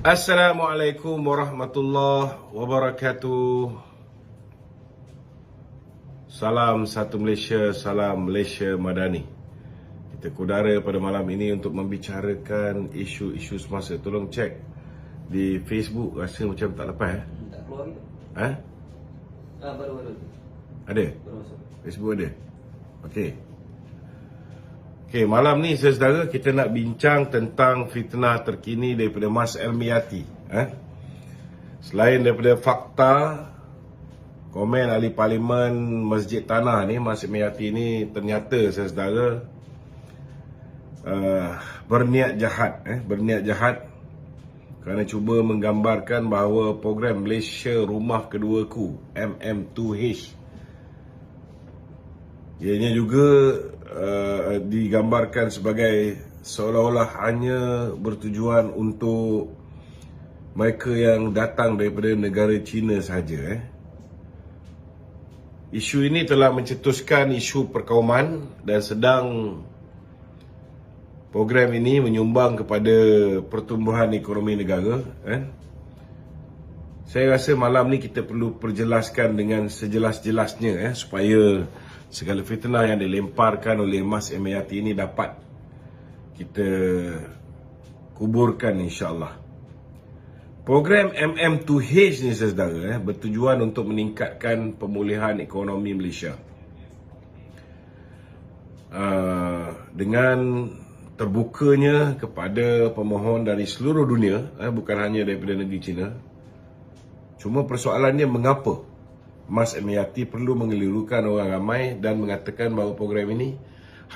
Assalamualaikum warahmatullahi wabarakatuh. Salam satu Malaysia, salam Malaysia Madani. Kita kudara pada malam ini untuk membicarakan isu-isu semasa. Tolong cek di Facebook, rasa macam tak lepas Tak keluar gitu. Baru. Ada? Baru masuk. Facebook ada? Okey, malam ni saudara kita nak bincang tentang fitnah terkini daripada Mas Elmiyati. Selain daripada fakta komen ahli parlimen Masjid Tanah ni, Mas Elmiyati ni ternyata saudara berniat jahat kerana cuba menggambarkan bahawa program Malaysia Rumah Keduaku MM2H ianya juga digambarkan sebagai seolah-olah hanya bertujuan untuk mereka yang datang daripada negara China sahaja. Isu ini telah mencetuskan isu perkauman dan sedang program ini menyumbang kepada pertumbuhan ekonomi negara. Saya rasa malam ni kita perlu perjelaskan dengan sejelas-jelasnya supaya segala fitnah yang dilemparkan oleh Mas Elmiyati ini dapat kita kuburkan insya-Allah. Program MM2H ni saudara bertujuan untuk meningkatkan pemulihan ekonomi Malaysia. Dengan terbukanya kepada pemohon dari seluruh dunia, bukan hanya daripada negeri China. Cuma persoalannya mengapa Mas Elmiyati perlu mengelirukan orang ramai dan mengatakan bahawa program ini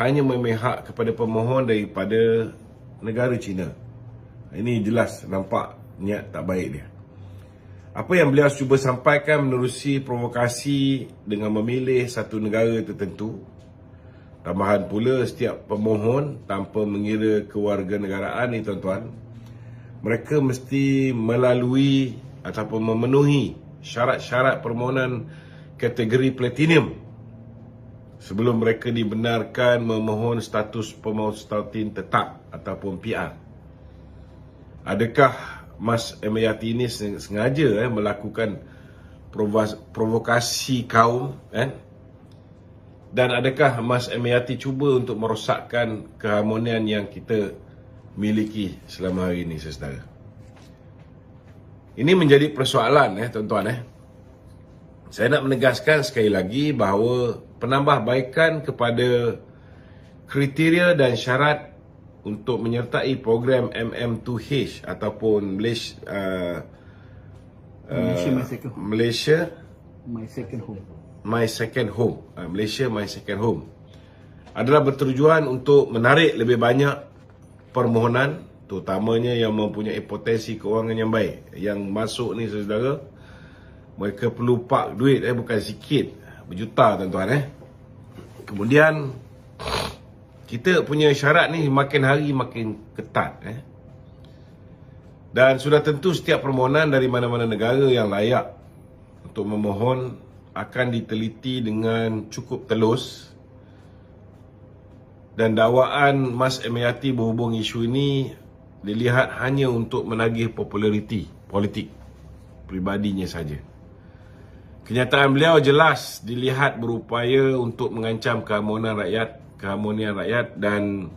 hanya memihak kepada pemohon daripada negara China. Ini jelas nampak niat tak baik dia. Apa yang beliau cuba sampaikan menerusi provokasi dengan memilih satu negara tertentu. Tambahan pula setiap pemohon tanpa mengira kewarganegaraan ni tuan-tuan, mereka mesti melalui ataupun memenuhi syarat-syarat permohonan kategori platinum sebelum mereka dibenarkan memohon status pemohon status tetap ataupun PR. Adakah Mas Elmiyati ini sengaja melakukan provokasi kaum dan adakah Mas Elmiyati cuba untuk merosakkan keharmonian yang kita miliki selama hari ini saudara? Ini menjadi persoalan tuan-tuan. Saya nak menegaskan sekali lagi bahawa penambahbaikan kepada kriteria dan syarat untuk menyertai program MM2H ataupun Malaysia My Second Home. Malaysia My Second Home adalah bertujuan untuk menarik lebih banyak permohonan, terutamanya yang mempunyai potensi keuangan yang baik. Yang masuk ni saudara, mereka perlu park duit bukan sikit, berjuta tuan-tuan. Kemudian kita punya syarat ni makin hari makin ketat. Dan sudah tentu setiap permohonan dari mana-mana negara yang layak untuk memohon akan diteliti dengan cukup telus. Dan dakwaan Mas Elmiyati berhubung isu ini dilihat hanya untuk menagih populariti politik pribadinya saja. Kenyataan beliau jelas dilihat berupaya untuk mengancam keharmonian rakyat dan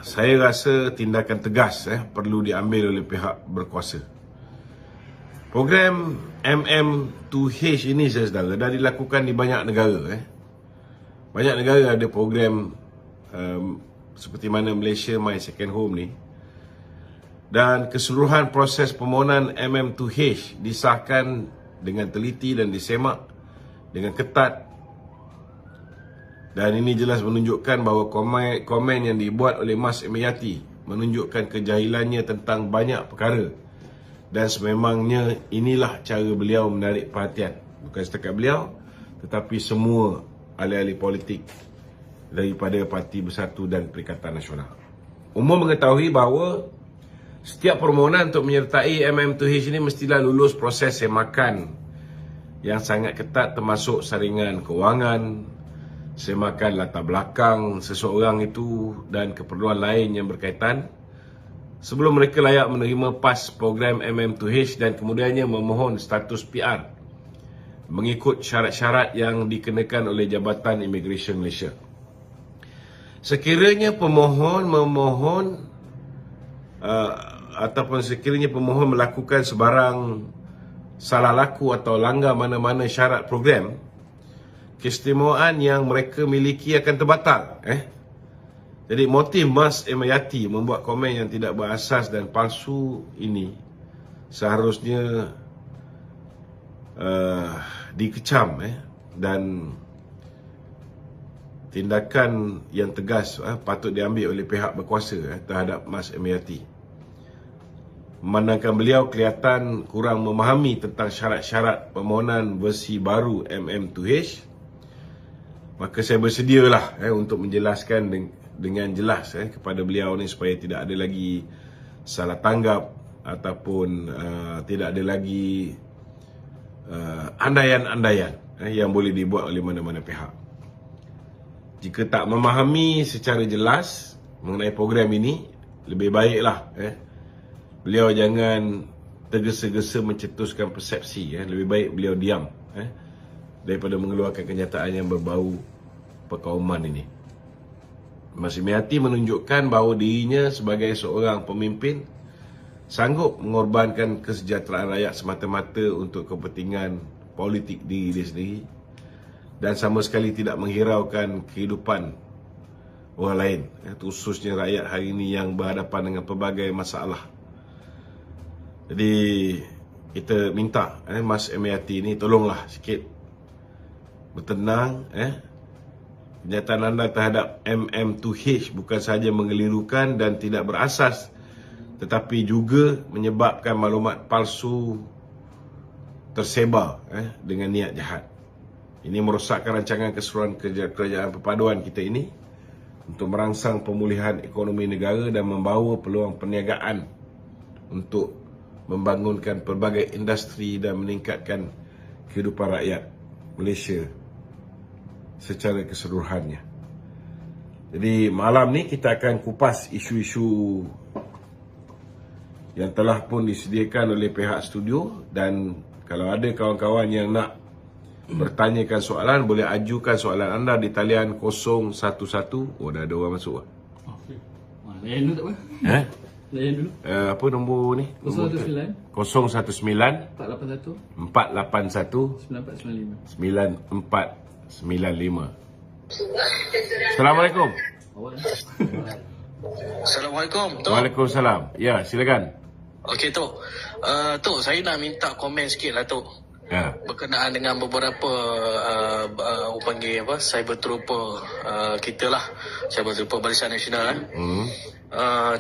saya rasa tindakan tegas perlu diambil oleh pihak berkuasa. Program MM2H ini saudara dah dilakukan di banyak negara. Banyak negara ada program seperti mana Malaysia My Second Home ni. Dan keseluruhan proses permohonan MM2H disahkan dengan teliti dan disemak dengan ketat. Dan ini jelas menunjukkan bahawa komen yang dibuat oleh Mas Elmiyati menunjukkan kejahilannya tentang banyak perkara. Dan sememangnya inilah cara beliau menarik perhatian. Bukan setakat beliau, tetapi semua ahli-ahli politik daripada Parti Bersatu dan Perikatan Nasional. Umum mengetahui bahawa setiap permohonan untuk menyertai MM2H ini mestilah lulus proses semakan yang sangat ketat, termasuk saringan kewangan, semakan latar belakang seseorang itu dan keperluan lain yang berkaitan sebelum mereka layak menerima PAS program MM2H dan kemudiannya memohon status PR mengikut syarat-syarat yang dikenakan oleh Jabatan Immigration Malaysia. Sekiranya pemohon ataupun sekiranya pemohon melakukan sebarang salah laku atau langgar mana-mana syarat program, keistimewaan yang mereka miliki akan terbatal. Jadi motif Mas Emayati membuat komen yang tidak berasas dan palsu ini seharusnya dikecam dan tindakan yang tegas patut diambil oleh pihak berkuasa terhadap Mas Emayati. Memandangkan beliau kelihatan kurang memahami tentang syarat-syarat permohonan versi baru MM2H, maka saya bersedialah untuk menjelaskan dengan jelas kepada beliau ni supaya tidak ada lagi salah tanggap ataupun tidak ada lagi andaian-andaian yang boleh dibuat oleh mana-mana pihak. Jika tak memahami secara jelas mengenai program ini, lebih baiklah beliau jangan tergesa-gesa mencetuskan persepsi. Lebih baik beliau diam daripada mengeluarkan kenyataan yang berbau perkauman ini. Mas Emayati menunjukkan bahawa dirinya sebagai seorang pemimpin sanggup mengorbankan kesejahteraan rakyat semata-mata untuk kepentingan politik diri dia sendiri dan sama sekali tidak menghiraukan kehidupan orang lain, khususnya rakyat hari ini yang berhadapan dengan pelbagai masalah. Jadi kita minta Mas Emayati ni tolonglah sikit bertenang. Kenyataan anda terhadap MM2H bukan sahaja mengelirukan dan tidak berasas, tetapi juga menyebabkan maklumat palsu tersebar dengan niat jahat. Ini merosakkan rancangan keseluruhan kerajaan perpaduan kita ini untuk merangsang pemulihan ekonomi negara dan membawa peluang perniagaan untuk membangunkan pelbagai industri dan meningkatkan kehidupan rakyat Malaysia secara keseluruhannya. Jadi malam ni kita akan kupas isu-isu yang telah pun disediakan oleh pihak studio, dan kalau ada kawan-kawan yang nak bertanyakan soalan, boleh ajukan soalan anda di talian 011. Oh, dah ada orang masuk. Okey. Layan dulu tak apa? Layan dulu. Apa nombor ni? 019 019 481 481 9495. 9495. Assalamualaikum. Assalamualaikum, Tok. Waalaikumsalam. Ya, silakan. Okey, Tok. Tok, saya nak minta komen sikit lah, Tok. Ya. Berkenaan dengan beberapa panggil apa, cyber trooper kita lah. Cyber trooper Barisan Nasional.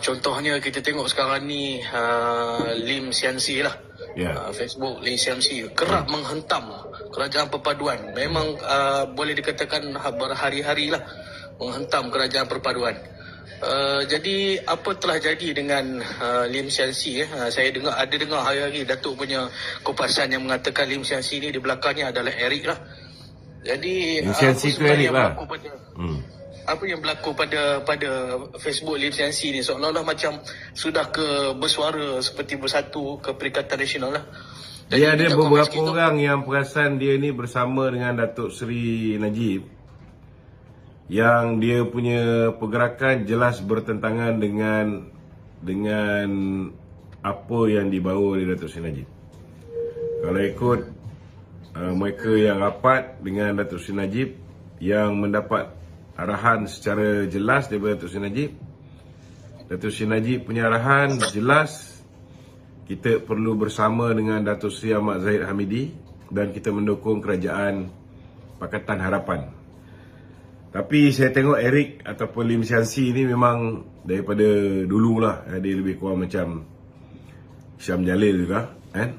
Contohnya kita tengok sekarang ni Lim Sian Si lah. Ya. Facebook Lim Sian Si kerap menghentam kerajaan perpaduan. Memang boleh dikatakan berhari-hari lah menghentam kerajaan perpaduan. Jadi apa telah jadi dengan Lim Sian Si? Saya ada dengar hari-hari Datuk punya kupasan yang mengatakan Lim Sian Si ni di belakangnya adalah Eric lah. Jadi Lim Sian Si tu Eric lah. Apa yang berlaku pada Facebook Lim Sian Si ni seolah-olah macam sudah ke bersuara seperti bersatu ke Perikatan Nasional lah. Jadi Dia ada beberapa orang yang perasan dia ni bersama dengan Datuk Seri Najib, yang dia punya pergerakan jelas bertentangan dengan apa yang dibawa oleh Datuk Seri Najib. Kalau ikut mereka yang rapat dengan Datuk Seri Najib, yang mendapat arahan secara jelas daripada Datuk Seri Najib, Datuk Seri Najib punya arahan jelas, kita perlu bersama dengan Datuk Seri Ahmad Zahid Hamidi dan kita mendukung kerajaan Pakatan Harapan. Tapi saya tengok Eric ataupun Lim Sian Si ni memang daripada dululah dia lebih kurang macam Syam Jalil juga kan.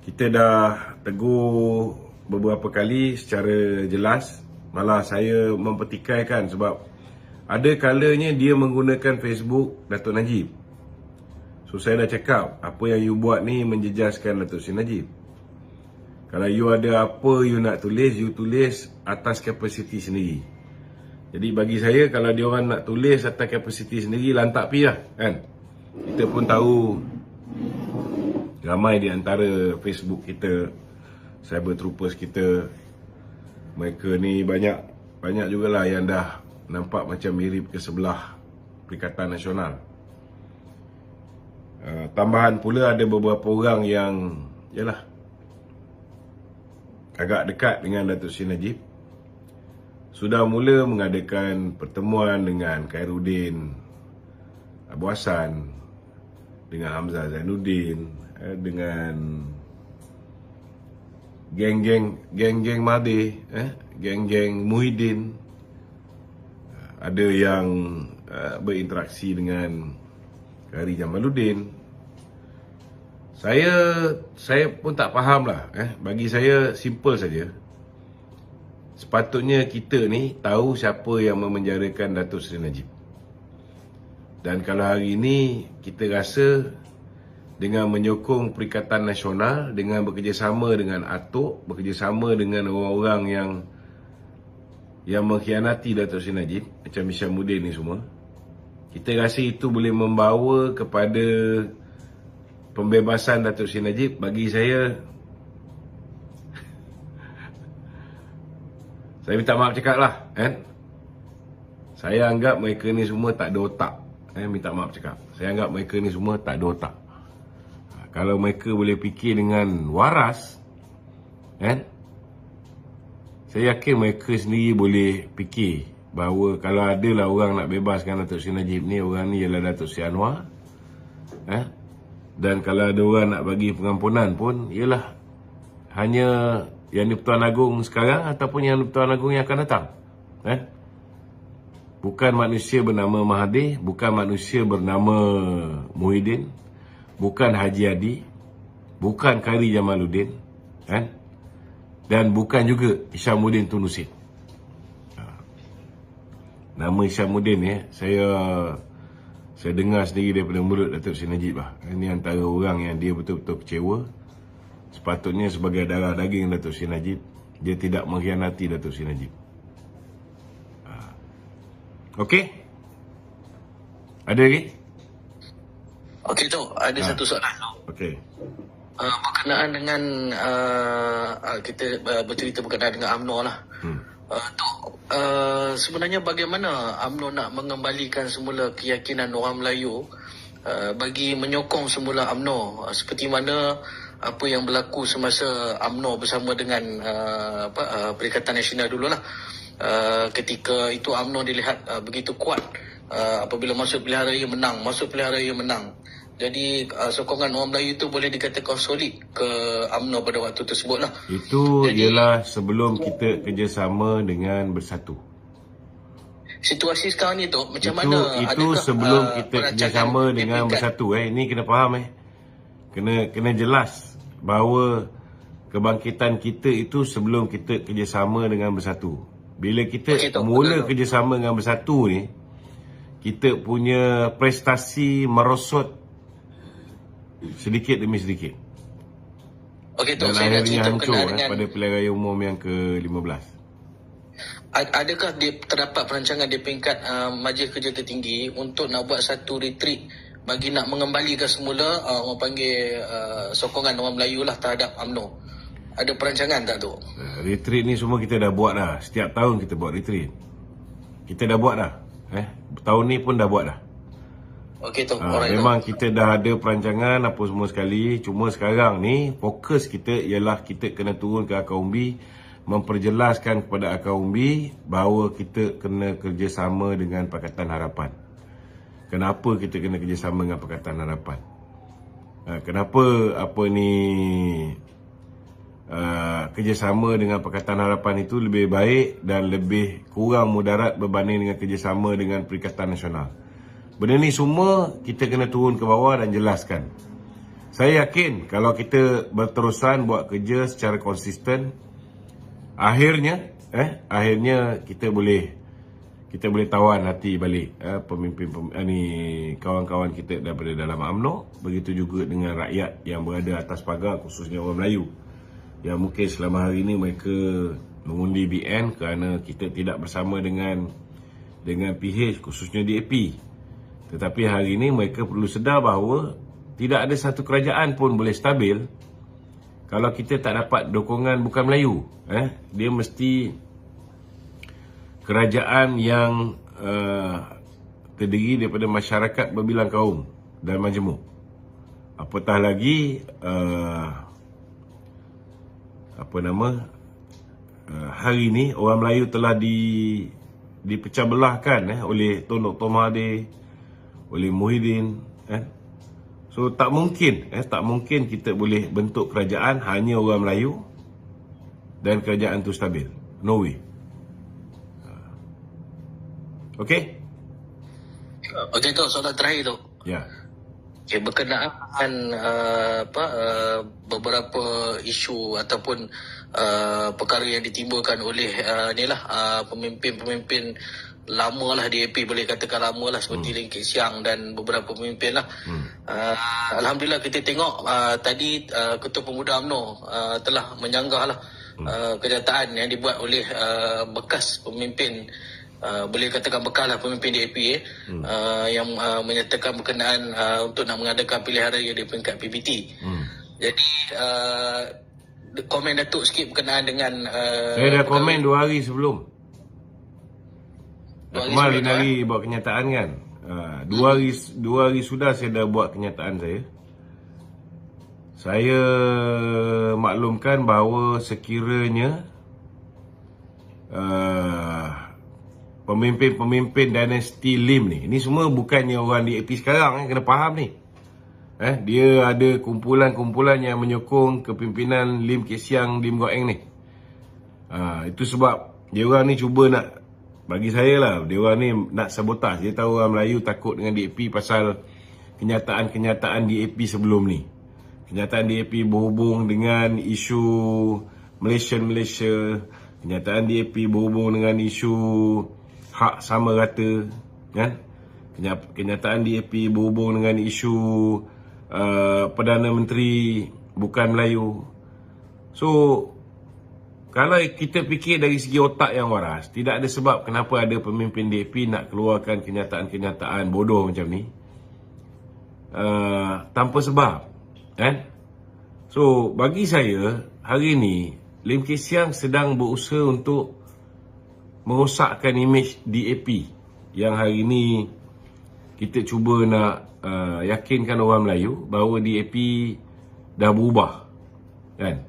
Kita dah tegur beberapa kali secara jelas, malah saya mempertikaikan sebab ada kalanya dia menggunakan Facebook Datuk Najib. So saya dah cakap, apa yang you buat ni menjejaskan Datuk Seri Najib. Kalau you ada apa you nak tulis, you tulis atas kapasiti sendiri. Jadi bagi saya, kalau dia orang nak tulis atas kapasiti sendiri, lantak pi lah kan. kita pun tahu ramai di antara Facebook kita, cyber troopers kita, mereka ni banyak jugalah yang dah nampak macam mirip ke sebelah Perikatan Nasional. Tambahan pula ada beberapa orang yang agak dekat dengan Datuk Seri Najib, sudah mula mengadakan pertemuan dengan Khairuddin Abu Hassan, dengan Hamzah Zainuddin, dengan geng-geng Mahathir, geng-geng Muhyiddin. Ada yang berinteraksi dengan Khairi Jamaluddin. Saya pun tak faham lah. Bagi saya simple saja. Sepatutnya kita ni tahu siapa yang memenjarakan Datuk Seri Najib. Dan kalau hari ini kita rasa dengan menyokong Perikatan Nasional, dengan bekerjasama dengan Atok, bekerjasama dengan orang-orang yang mengkhianati Datuk Seri Najib, macam Hishamuddin ni semua, kita rasa itu boleh membawa kepada pembebasan Datuk Seri Najib. Bagi saya minta maaf cakap lah, saya anggap mereka ni semua tak ada otak. Minta maaf cakap, saya anggap mereka ni semua tak ada otak. Kalau mereka boleh fikir dengan waras, saya yakin mereka sendiri boleh fikir bahawa kalau adalah orang nak bebaskan Datuk Seri Najib ni, orang ni ialah Datuk Seri Anwar. Dan kalau ada orang nak bagi pengampunan pun, ialah hanya Yang di-Pertuan Agong sekarang ataupun Yang di-Pertuan Agong yang akan datang. Bukan manusia bernama Mahathir, bukan manusia bernama Muhyiddin, bukan Haji Adi, bukan Khairi Jamaluddin, dan bukan juga Hishamuddin Tunusin. Nama Hishamuddin saya dengar sendiri daripada mulut Datuk Seri Najib lah. Ini antara orang yang dia betul-betul kecewa. Sepatutnya sebagai darah daging Datuk Seri Najib, dia tidak mengkhianati Datuk Seri Najib. Okey? Ada lagi? Okey tu, ada satu soalan. Okey. Berkenaan dengan kita bercerita berkenaan dengan UMNO lah. Sebenarnya bagaimana UMNO nak mengembalikan semula keyakinan orang Melayu bagi menyokong semula UMNO, seperti mana apa yang berlaku semasa UMNO bersama dengan Perikatan Nasional dululah. Ketika itu UMNO dilihat begitu kuat, apabila masuk pilihan raya menang. Jadi sokongan orang Melayu itu boleh dikatakan solid ke UMNO pada waktu tersebut lah. Itu ialah sebelum kita kerjasama dengan Bersatu. Situasi sekarang ni tu macam mana? Itu sebelum kita kerjasama dengan Bersatu. Ini kena faham. Kena jelas bahawa kebangkitan kita itu sebelum kita kerjasama dengan Bersatu. Bila kita mula kerjasama dengan Bersatu ni, kita punya prestasi merosot sedikit demi sedikit. Dan akhirnya hancur pada pilihan raya umum yang ke-15. Adakah terdapat perancangan di peringkat Majlis Kerja Tertinggi untuk nak buat satu retreat bagi nak mengembalikan semula orang panggil sokongan orang Melayu lah terhadap UMNO? Ada perancangan tak tu? Retreat ni semua kita dah buat dah. Setiap tahun kita buat retreat. Kita dah buat dah. Tahun ni pun dah buat dah. Okey tu. Memang kita dah ada perancangan apa semua sekali. Cuma sekarang ni fokus kita ialah kita kena turun ke akar umbi, memperjelaskan kepada akar umbi bahawa kita kena kerjasama dengan Pakatan Harapan. Kenapa kita kena kerjasama dengan Pakatan Harapan? Kenapa kerjasama dengan Pakatan Harapan itu lebih baik dan lebih kurang mudarat berbanding dengan kerjasama dengan Perikatan Nasional? Benda ni semua kita kena turun ke bawah dan jelaskan. Saya yakin kalau kita berterusan buat kerja secara konsisten, akhirnya kita boleh tawan hati balik pemimpin kawan-kawan kita daripada dalam UMNO. Begitu juga dengan rakyat yang berada atas pagar, khususnya orang Melayu yang mungkin selama hari ini mereka mengundi BN kerana kita tidak bersama dengan PH, khususnya DAP. Tetapi hari ini mereka perlu sedar bahawa tidak ada satu kerajaan pun boleh stabil kalau kita tak dapat dukungan bukan Melayu. Dia mesti kerajaan yang terdiri daripada masyarakat berbilang kaum dan majmuk. Apatah lagi hari ini orang Melayu telah dipecah belahkan oleh Tun Dr. Mahathir, oleh Muhyiddin. So tak mungkin kita boleh bentuk kerajaan hanya orang Melayu dan kerajaan tu stabil. No way. Okey? Okey tu, soalan terakhir tu. Ya. Okay, berkenaan beberapa isu ataupun perkara yang ditimbulkan oleh pemimpin-pemimpin lama lah di AP, boleh katakan lama lah, seperti Lim Kit Siang dan beberapa pemimpin lah. Alhamdulillah kita tengok tadi Ketua Pemuda UMNO telah menyanggah lah kenyataan yang dibuat oleh bekas pemimpin, boleh katakan bekas lah pemimpin DAP yang menyatakan berkenaan untuk nak mengadakan pilihan raya di peringkat PBT. Jadi komen Datuk sikit berkenaan dengan saya dah komen 2 hari sebelum. Kemarin hari buat kenyataan kan. 2 hari sudah saya dah buat kenyataan saya. Saya maklumkan bahawa sekiranya pemimpin-pemimpin dinasti Lim ni, ini semua bukannya orang di AP sekarang, kena faham ni. Dia ada kumpulan-kumpulan yang menyokong kepimpinan Lim Kit Siang, Lim Guan Eng ni. Itu sebab dia orang ni cuba nak, bagi saya lah, dia orang ni nak sabotaj. Dia tahu orang Melayu takut dengan DAP pasal kenyataan-kenyataan DAP sebelum ni. Kenyataan DAP berhubung dengan isu Malaysia, kenyataan DAP berhubung dengan isu hak sama rata, kan? Kenyataan DAP berhubung dengan isu Perdana Menteri bukan Melayu. So kalau kita fikir dari segi otak yang waras, tidak ada sebab kenapa ada pemimpin DAP nak keluarkan kenyataan-kenyataan bodoh macam ni tanpa sebab, kan? So bagi saya hari ni Lim Kit Siang sedang berusaha untuk merosakkan imej DAP yang hari ni kita cuba nak yakinkan orang Melayu bahawa DAP dah berubah, kan?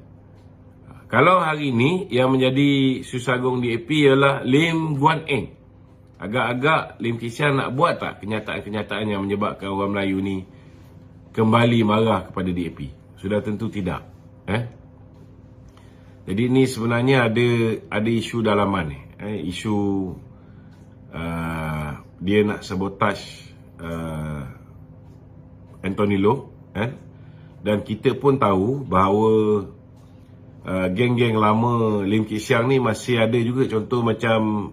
Kalau hari ini yang menjadi susagung DAP ialah Lim Guan Eng, agak-agak Lim Kit Siang nak buat tak kenyataan-kenyataan yang menyebabkan orang Melayu ni kembali marah kepada DAP? Sudah tentu tidak. Jadi ni sebenarnya ada isu dalaman ni. Isu dia nak sabotaj Anthony Loh, dan kita pun tahu bahawa geng-geng lama Lim Kit Siang ni masih ada juga. Contoh macam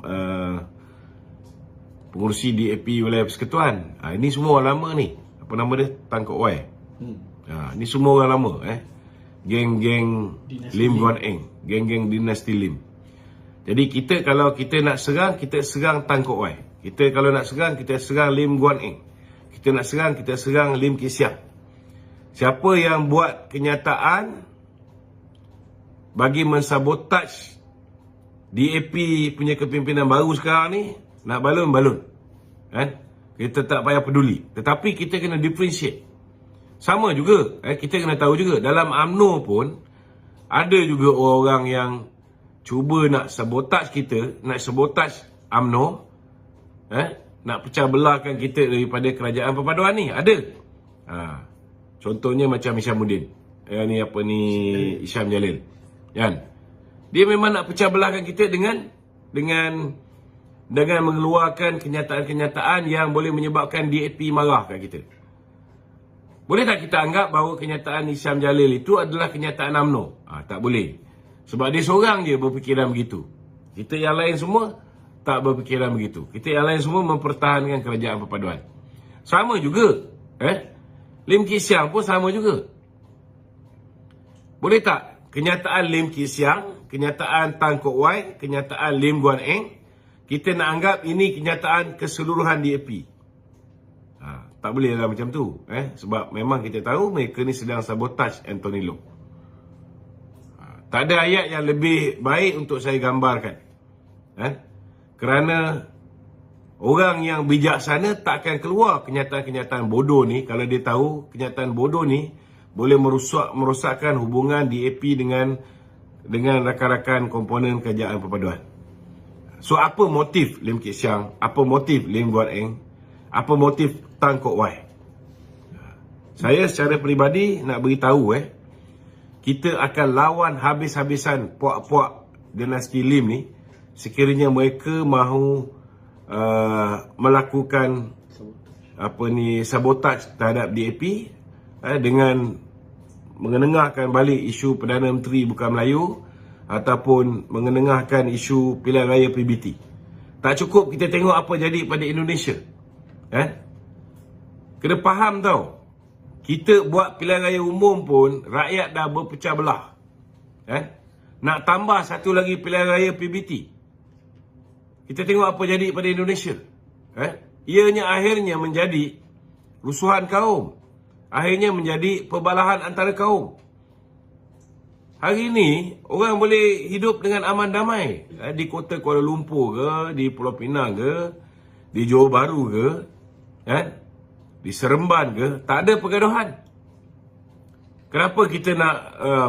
pengurusi DAP wilayah persekutuan. Ini semua orang lama ni. Apa nama dia? Tan Kok Wai. Ini semua orang lama. Geng-geng Lim Guan Eng, geng-geng dinasti Lim. Jadi kita kalau kita nak serang, kita serang Tan Kok Wai. Kita kalau nak serang, kita serang Lim Guan Eng. Kita nak serang, kita serang Lim Kit Siang. Siapa yang buat kenyataan bagi mensabotaj DAP punya kepimpinan baru sekarang ni, nak balun-balun, kan? Kita tak payah peduli. Tetapi kita kena differentiate. Sama juga, kita kena tahu juga dalam UMNO pun ada juga orang yang cuba nak sabotaj kita, nak sabotaj UMNO, nak pecah belahkan kita daripada kerajaan perpaduan ni. Ada. Contohnya macam Isyamuddin. Isyam Jalil. Kan? Dia memang nak pecah belahkan kita dengan mengeluarkan kenyataan-kenyataan yang boleh menyebabkan DAP marah kat kita. Boleh tak kita anggap bahawa kenyataan Isyam Jalil itu adalah kenyataan UMNO? Tak boleh. Sebab dia seorang je berfikiran begitu. Kita yang lain semua tak berfikiran begitu. Kita yang lain semua mempertahankan kerajaan perpaduan. Sama juga. Lim Kit Siang pun sama juga. Boleh tak kenyataan Lim Kit Siang, kenyataan Tan Kok Wai, kenyataan Lim Guan Eng, kita nak anggap ini kenyataan keseluruhan DAP? tak boleh lah macam tu. Sebab memang kita tahu mereka ni sedang sabotage Anthony Loke. Tak ada ayat yang lebih baik untuk saya gambarkan. Kerana orang yang bijaksana tak akan keluar kenyataan-kenyataan bodoh ni kalau dia tahu kenyataan bodoh ni boleh merosakkan hubungan DAP dengan rakan-rakan komponen kerajaan perpaduan. So apa motif Lim Kit Siang? Apa motif Lim Guan Eng? Apa motif Tan Kok Wai? Saya secara peribadi nak beritahu kita akan lawan habis-habisan puak-puak dinasti Lim ni sekiranya mereka mahu melakukan sabotaj terhadap DAP dengan mengenengahkan balik isu Perdana Menteri bukan Melayu ataupun mengenengahkan isu pilihan raya PBT. Tak cukup kita tengok apa jadi pada Indonesia. Kena faham tau. Kita buat pilihan raya umum pun rakyat dah berpecah belah. Nak tambah satu lagi pilihan raya PBT. Kita tengok apa jadi pada Indonesia. Ianya akhirnya menjadi rusuhan kaum. Akhirnya menjadi perbalahan antara kaum. Hari ini orang boleh hidup dengan aman damai. Di kota Kuala Lumpur ke, di Pulau Pinang ke, di Johor Bahru ke, di Seremban ke, tak ada pergaduhan. Kenapa kita nak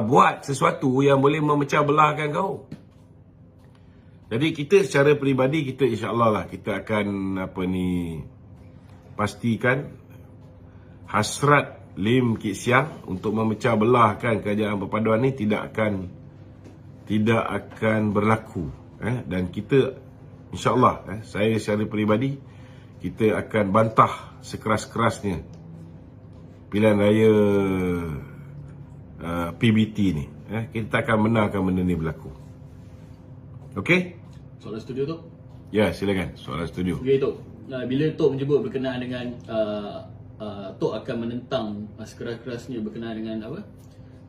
buat sesuatu yang boleh memecah belahkan kaum? Jadi kita secara peribadi kita insya-Allah lah kita akan pastikan hasrat Lim Kit Siang untuk memecah belahkan kerajaan perpaduan ni tidak akan berlaku. Dan kita insya-Allah saya secara peribadi kita akan bantah sekeras-kerasnya pilihan raya PBT ni. Kita akan benarkan benda ni berlaku. Okey? Soalan studio tu? Ya, silakan. Soalan studio. Okey, Tok. Bila Tok menyebut berkenaan dengan Tok akan menentang sekeras-kerasnya berkenaan dengan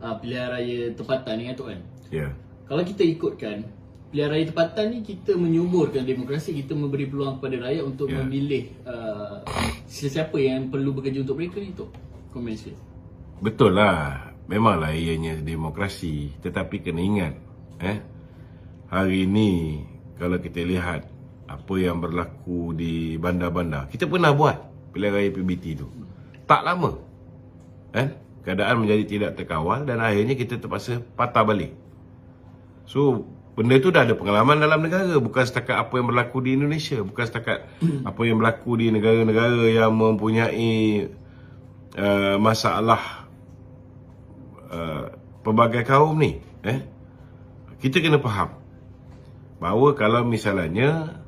pilihan raya tempatan ni kan, Tok kan? Ya. Kalau kita ikutkan pilihan raya tempatan ni, kita menyuburkan demokrasi, kita memberi peluang kepada rakyat untuk memilih sesiapa yang perlu bekerja untuk mereka ni, Tok. Komen sikit. Betul lah. Memanglah ianya demokrasi. Tetapi kena ingat, hari ini kalau kita lihat apa yang berlaku di bandar-bandar, kita pernah buat pilihan raya PBT tu. Tak lama. Keadaan menjadi tidak terkawal dan akhirnya kita terpaksa patah balik. So, benda tu dah ada pengalaman dalam negara. Bukan setakat apa yang berlaku di Indonesia. Bukan setakat apa yang berlaku di negara-negara yang mempunyai masalah pelbagai kaum ni. Kita kena faham bahawa kalau misalnya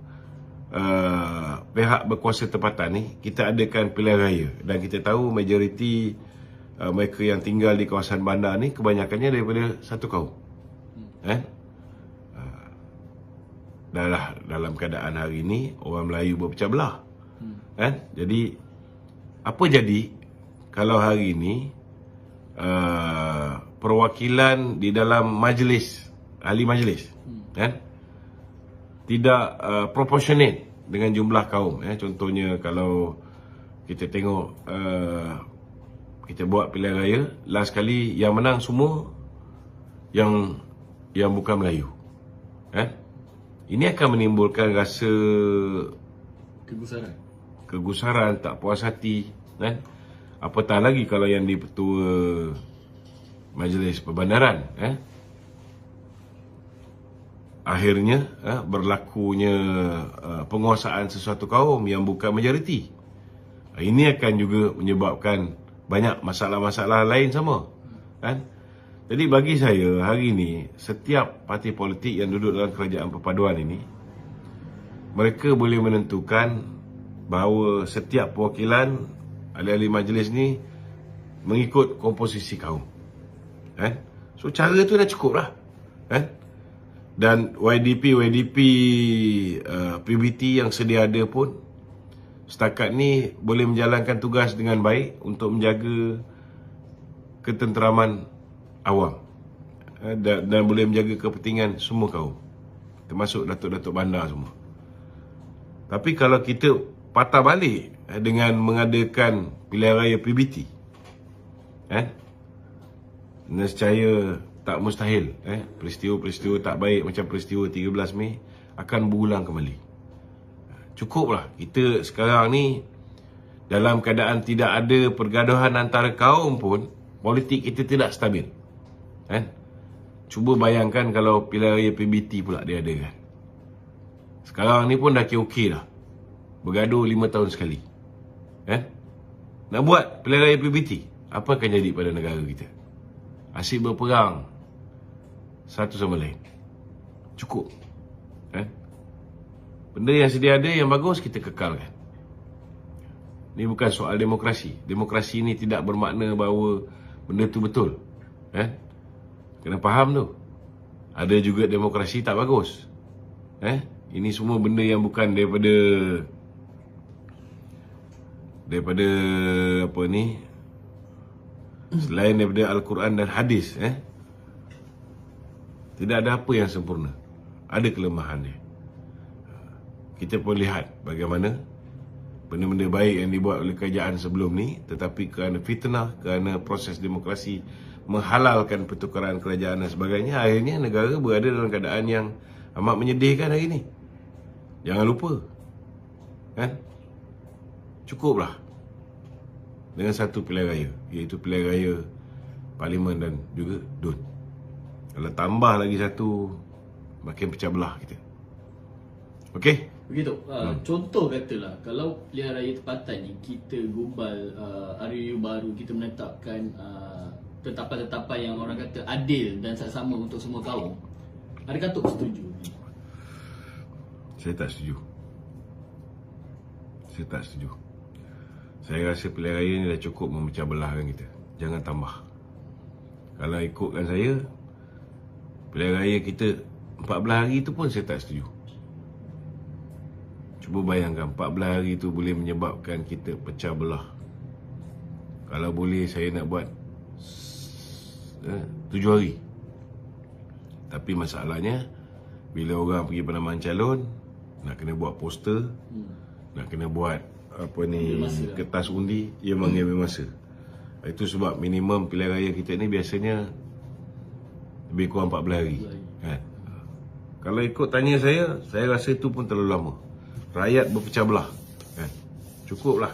pihak berkuasa tempatan ni, kita adakan pilihan raya dan kita tahu majoriti mereka yang tinggal di kawasan bandar ni kebanyakannya daripada satu kaum. Dalam keadaan hari ni orang Melayu berpecah belah. Jadi apa jadi kalau hari ni perwakilan di dalam majlis, ahli majlis tidak proportionate dengan jumlah kaum. Contohnya kalau kita tengok kita buat pilihan raya, last kali yang menang semua yang bukan Melayu. Ini akan menimbulkan rasa kegusaran, tak puas hati. Apatah lagi kalau yang di Ketua Majlis Perbandaran akhirnya berlakunya penguasaan sesuatu kaum yang bukan majoriti. Ini akan juga menyebabkan banyak masalah-masalah lain sama. Jadi bagi saya hari ini setiap parti politik yang duduk dalam kerajaan perpaduan ini, mereka boleh menentukan bahawa setiap perwakilan ahli-ahli majlis ni mengikut komposisi kaum. So cara tu dah cukup lah. Dan YDP PBT yang sedia ada pun setakat ni boleh menjalankan tugas dengan baik untuk menjaga ketenteraman awam dan boleh menjaga kepentingan semua kaum, termasuk datuk-datuk bandar semua. Tapi kalau kita patah balik dengan mengadakan pilihan raya PBT. Nescaya tak mustahil peristiwa-peristiwa tak baik macam peristiwa 13 Mei akan berulang kembali. Cukuplah kita sekarang ni dalam keadaan tidak ada pergaduhan antara kaum pun, politik kita tidak stabil. Cuba bayangkan kalau pilihan raya PBT pula dia adakan. Sekarang ni pun dah okey dah. Bergaduh 5 tahun sekali. Nak buat pilihan raya PBT, apa akan jadi pada negara kita? Asyik berperang satu sama lain. Cukup. Benda yang sedia ada yang bagus kita kekalkan. Ini bukan soal demokrasi. Demokrasi ni tidak bermakna bahawa benda tu betul. Kena faham tu. Ada juga demokrasi tak bagus. Ini semua benda yang bukan daripada apa ni, selain daripada Al-Quran dan hadis. Tidak ada apa yang sempurna. Ada kelemahan dia. Kita pun lihat bagaimana benda-benda baik yang dibuat oleh kerajaan sebelum ni, tetapi kerana fitnah, kerana proses demokrasi menghalalkan pertukaran kerajaan dan sebagainya, akhirnya negara berada dalam keadaan yang amat menyedihkan hari ni. Jangan lupa, cukuplah dengan satu pilihan raya, iaitu pilihan raya Parlimen dan juga DUN. Kalau tambah lagi satu, makin pecah belah kita. Okey? Begitu. Contoh katalah, kalau pilihan raya tempatan ni kita gubal RUU baru, kita menetapkan tetapan-tetapan yang orang kata adil dan sama untuk semua kaum, adakah Tok setuju? Saya tak setuju. Saya rasa pilihan raya ni dah cukup memecah belahkan kita. Jangan tambah. Kalau ikutkan saya, pilihan raya kita 14 hari tu pun saya tak setuju. Cuba bayangkan 14 hari tu boleh menyebabkan kita pecah belah. Kalau boleh saya nak buat 7 hari. Tapi masalahnya, bila orang pergi penamaan calon, nak kena buat poster, nak kena buat kertas undi, ia mengambil masa. Itu sebab minimum pilihan raya kita ni biasanya lebih kurang 14 hari. Kalau ikut tanya saya rasa itu pun terlalu lama. Rakyat berpecah belah. Cukuplah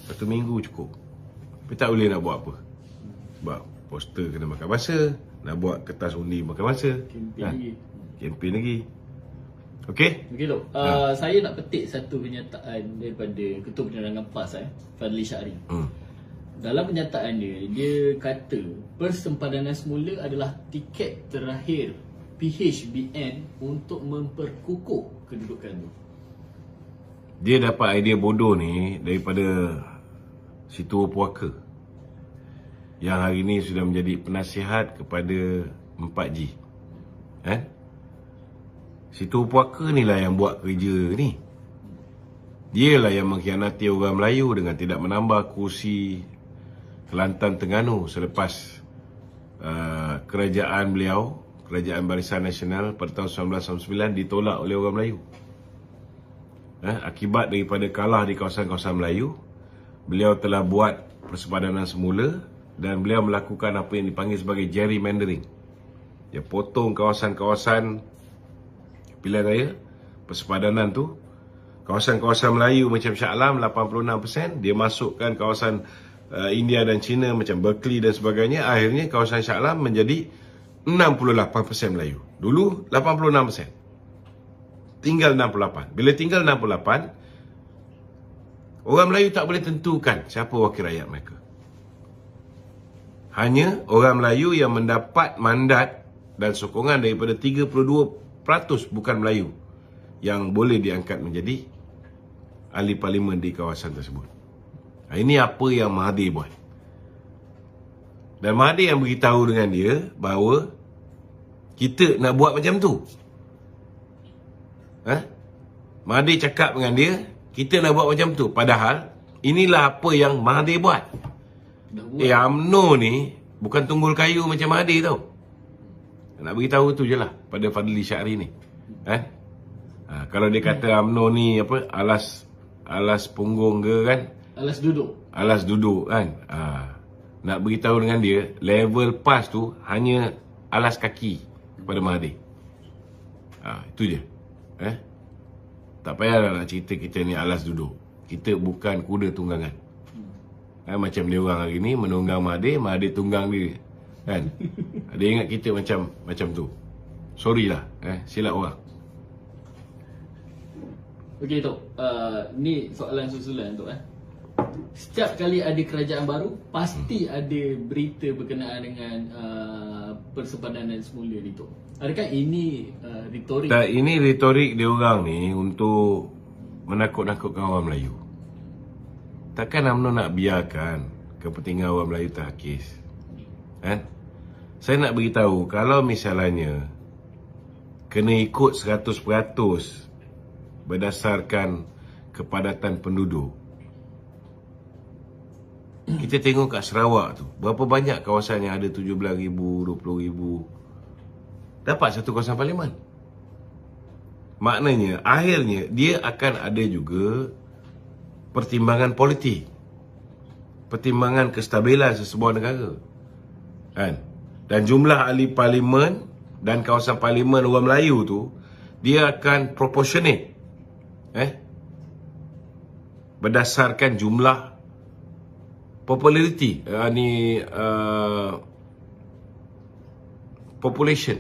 1 minggu cukup. Tapi tak boleh nak buat apa. Sebab poster kena makan masa, nak buat kertas undi makan masa, kempen lagi. Okey? Begitu. Saya nak petik satu kenyataan daripada Ketua Penerangan PAS, Fadli Syahri. Dalam kenyataan dia kata persempadan semula adalah tiket terakhir PHBN untuk memperkukuh kedudukan tu. Dia dapat idea bodoh ni daripada si Tua Puaka yang hari ni sudah menjadi penasihat kepada 4G. Si Tua Puaka ni lah yang buat kerja ni. Dia lah yang mengkhianati orang Melayu dengan tidak menambah kursi Kelantan Terengganu selepas kerajaan beliau, Kerajaan Barisan Nasional pada tahun 1999 ditolak oleh orang Melayu. Akibat daripada kalah di kawasan-kawasan Melayu, beliau telah buat persepadanan semula dan beliau melakukan apa yang dipanggil sebagai gerrymandering. Dia potong kawasan-kawasan pilihan raya, persepadanan tu, kawasan-kawasan Melayu macam Shah Alam 86%, dia masukkan kawasan India dan China macam Berkeley dan sebagainya. Akhirnya kawasan Shah Alam menjadi 68% Melayu. Dulu 86%. Tinggal 68. Bila tinggal 68, orang Melayu tak boleh tentukan siapa wakil rakyat mereka. Hanya orang Melayu yang mendapat mandat dan sokongan daripada 32% bukan Melayu yang boleh diangkat menjadi ahli parlimen di kawasan tersebut. Ini apa yang Mahathir buat. Dan Mahathir yang beritahu dengan dia bahawa kita nak buat macam tu. Mahathir cakap dengan dia, kita nak buat macam tu. Padahal inilah apa yang Mahathir buat. UMNO ni bukan tunggul kayu macam Mahathir tau. Nak beritahu tu je lah pada Fadli Syahri ni. Kalau dia kata UMNO ni apa, alas punggung ke kan, Alas duduk. Alas duduk kan. Nak beritahu dengan dia, level PAS tu hanya alas kaki kepada Mahathir. Itu je. Tak payah nak cerita kita ni alas duduk. Kita bukan kuda tunggangan. Macam dia orang hari ni menunggang Mahathir, Mahathir tunggang dia. Kan? Dia ingat kita macam tu. Sorry lah. Silap orang. Okey Tok, ni soalan susulan Tok. Setiap kali ada kerajaan baru, pasti ada berita berkenaan dengan persempadanan semula ni Tok. Adakah ini retorik? Tak, ini retorik dia orang ni untuk menakut-nakutkan orang Melayu. Takkan UMNO nak biarkan kepentingan orang Melayu terhakis. Kan? Saya nak beritahu, kalau misalnya kena ikut 100% berdasarkan kepadatan penduduk, kita tengok kat Sarawak tu, berapa banyak kawasan yang ada 17,000, 20,000, dapat satu kawasan parlimen. Maknanya akhirnya dia akan ada juga pertimbangan politik, pertimbangan kestabilan sesebuah negara, kan? Dan jumlah ahli parlimen dan kawasan parlimen orang Melayu tu, dia akan proportionate berdasarkan jumlah popularity, population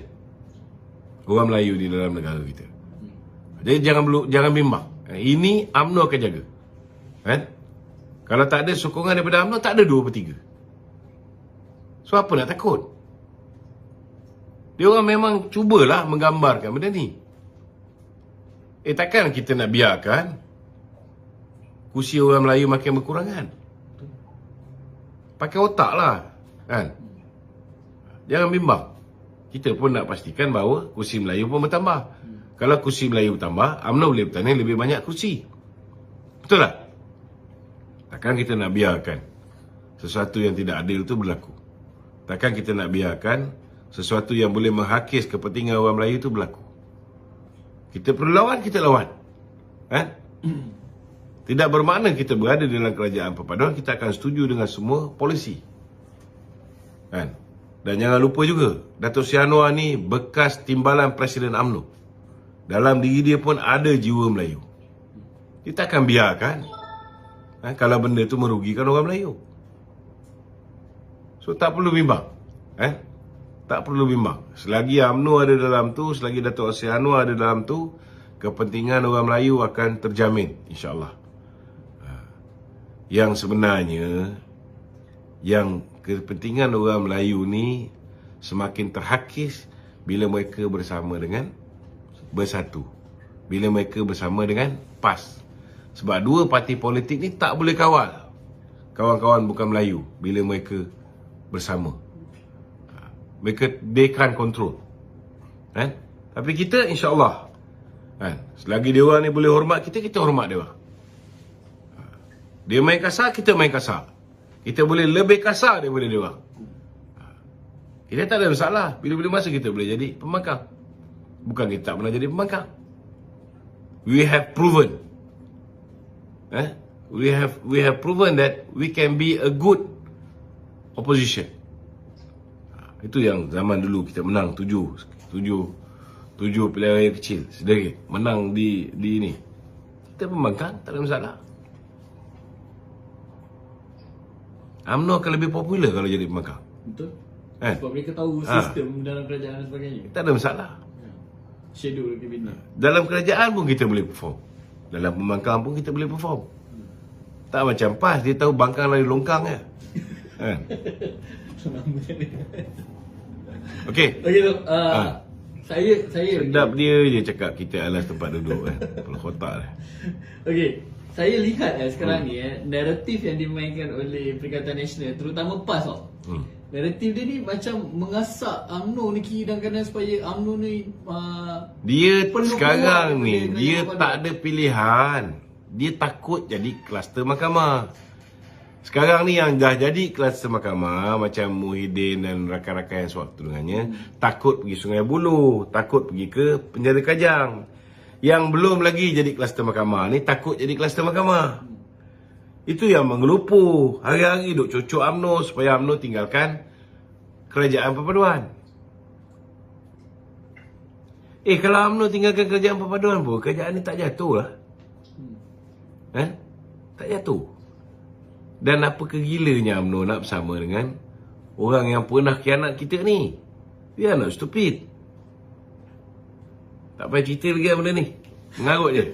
orang Melayu di dalam negara kita. Jadi jangan bimbang. Ini UMNO akan jaga. Kan? Kalau tak ada sokongan daripada UMNO, tak ada 2/3. So apa nak takut? Dia orang memang cubalah menggambarkan benda ni. Takkan kita nak biarkan kursi orang Melayu makin berkurangan? Pakai otak lah, kan? Jangan bimbang. Kita pun nak pastikan bahawa kursi Melayu pun bertambah. Kalau kursi Melayu bertambah, UMNO boleh bertanding lebih banyak kursi. Betul tak? Takkan kita nak biarkan sesuatu yang tidak adil itu berlaku. Takkan kita nak biarkan sesuatu yang boleh menghakis kepentingan orang Melayu itu berlaku. Kita perlu lawan, kita lawan. Tidak bermakna kita berada dalam kerajaan perpaduan, kita akan setuju dengan semua polisi. Kan? Dan jangan lupa juga, Datuk Seri Anwar ni bekas timbalan Presiden UMNO. Dalam diri dia pun ada jiwa Melayu. Kita akan biarkan kalau benda tu merugikan orang Melayu. So tak perlu bimbang. Tak perlu bimbang. Selagi UMNO ada dalam tu, selagi Datuk Seri Anwar ada dalam tu, kepentingan orang Melayu akan terjamin, insya-Allah. Yang sebenarnya, yang kepentingan orang Melayu ni semakin terhakis bila mereka bersama dengan Bersatu, bila mereka bersama dengan PAS. Sebab dua parti politik ni tak boleh kawal kawan-kawan bukan Melayu bila mereka bersama. Mereka, they can't control. Tapi kita insya-Allah, selagi dia orang ni boleh hormat kita, kita hormat dia orang. Dia main kasar, kita main kasar. Kita boleh lebih kasar daripada dia orang. Kita tak ada masalah. Bila-bila masa kita boleh jadi pembangkang. Bukan kita tak pernah jadi pembangkang. We have proven. We have proven that we can be a good opposition. Itu yang zaman dulu kita menang 7 pilihan raya kecil sedikit. Menang di ini. Kita pembangkang, tak ada masalah. UMNO akan lebih popular kalau jadi pembangkang. Betul. Sebab mereka tahu sistem dalam kerajaan dan sebagainya. Tak ada masalah. Schedule kabinet. Dalam kerajaan pun kita boleh perform. Dalam pembangkang pun kita boleh perform. Tak macam PAS, dia tahu bangkang lari longkang je. Okey. Okey tu. Saya sedap dia je cakap kita alas tempat duduk Kepala kotak dia. Okey. Saya lihat sekarang ni naratif yang dimainkan oleh Perikatan Nasional, terutama PAS tau. Naratif dia ni macam mengasak UMNO ni kiri dan kanan supaya UMNO ni dia sekarang ni dia tak ada pilihan. Dia takut jadi kluster mahkamah. Sekarang ni yang dah jadi kluster mahkamah macam Muhyiddin dan rakan-rakan yang sewaktu dengannya takut pergi Sungai Buloh, takut pergi ke penjara Kajang. Yang belum lagi jadi kluster mahkamah ni takut jadi kluster mahkamah. Itu yang menggelupu. Hari-hari duk cocok UMNO supaya UMNO tinggalkan kerajaan perpaduan. Kalau UMNO tinggalkan kerajaan perpaduan pun, kerajaan ni tak jatuh lah. Tak jatuh. Dan apa kegilanya UMNO nak bersama dengan orang yang pernah khianat kita ni? Dia nak stupid. Tak payah cerita lagi benda ni. Mengarut je.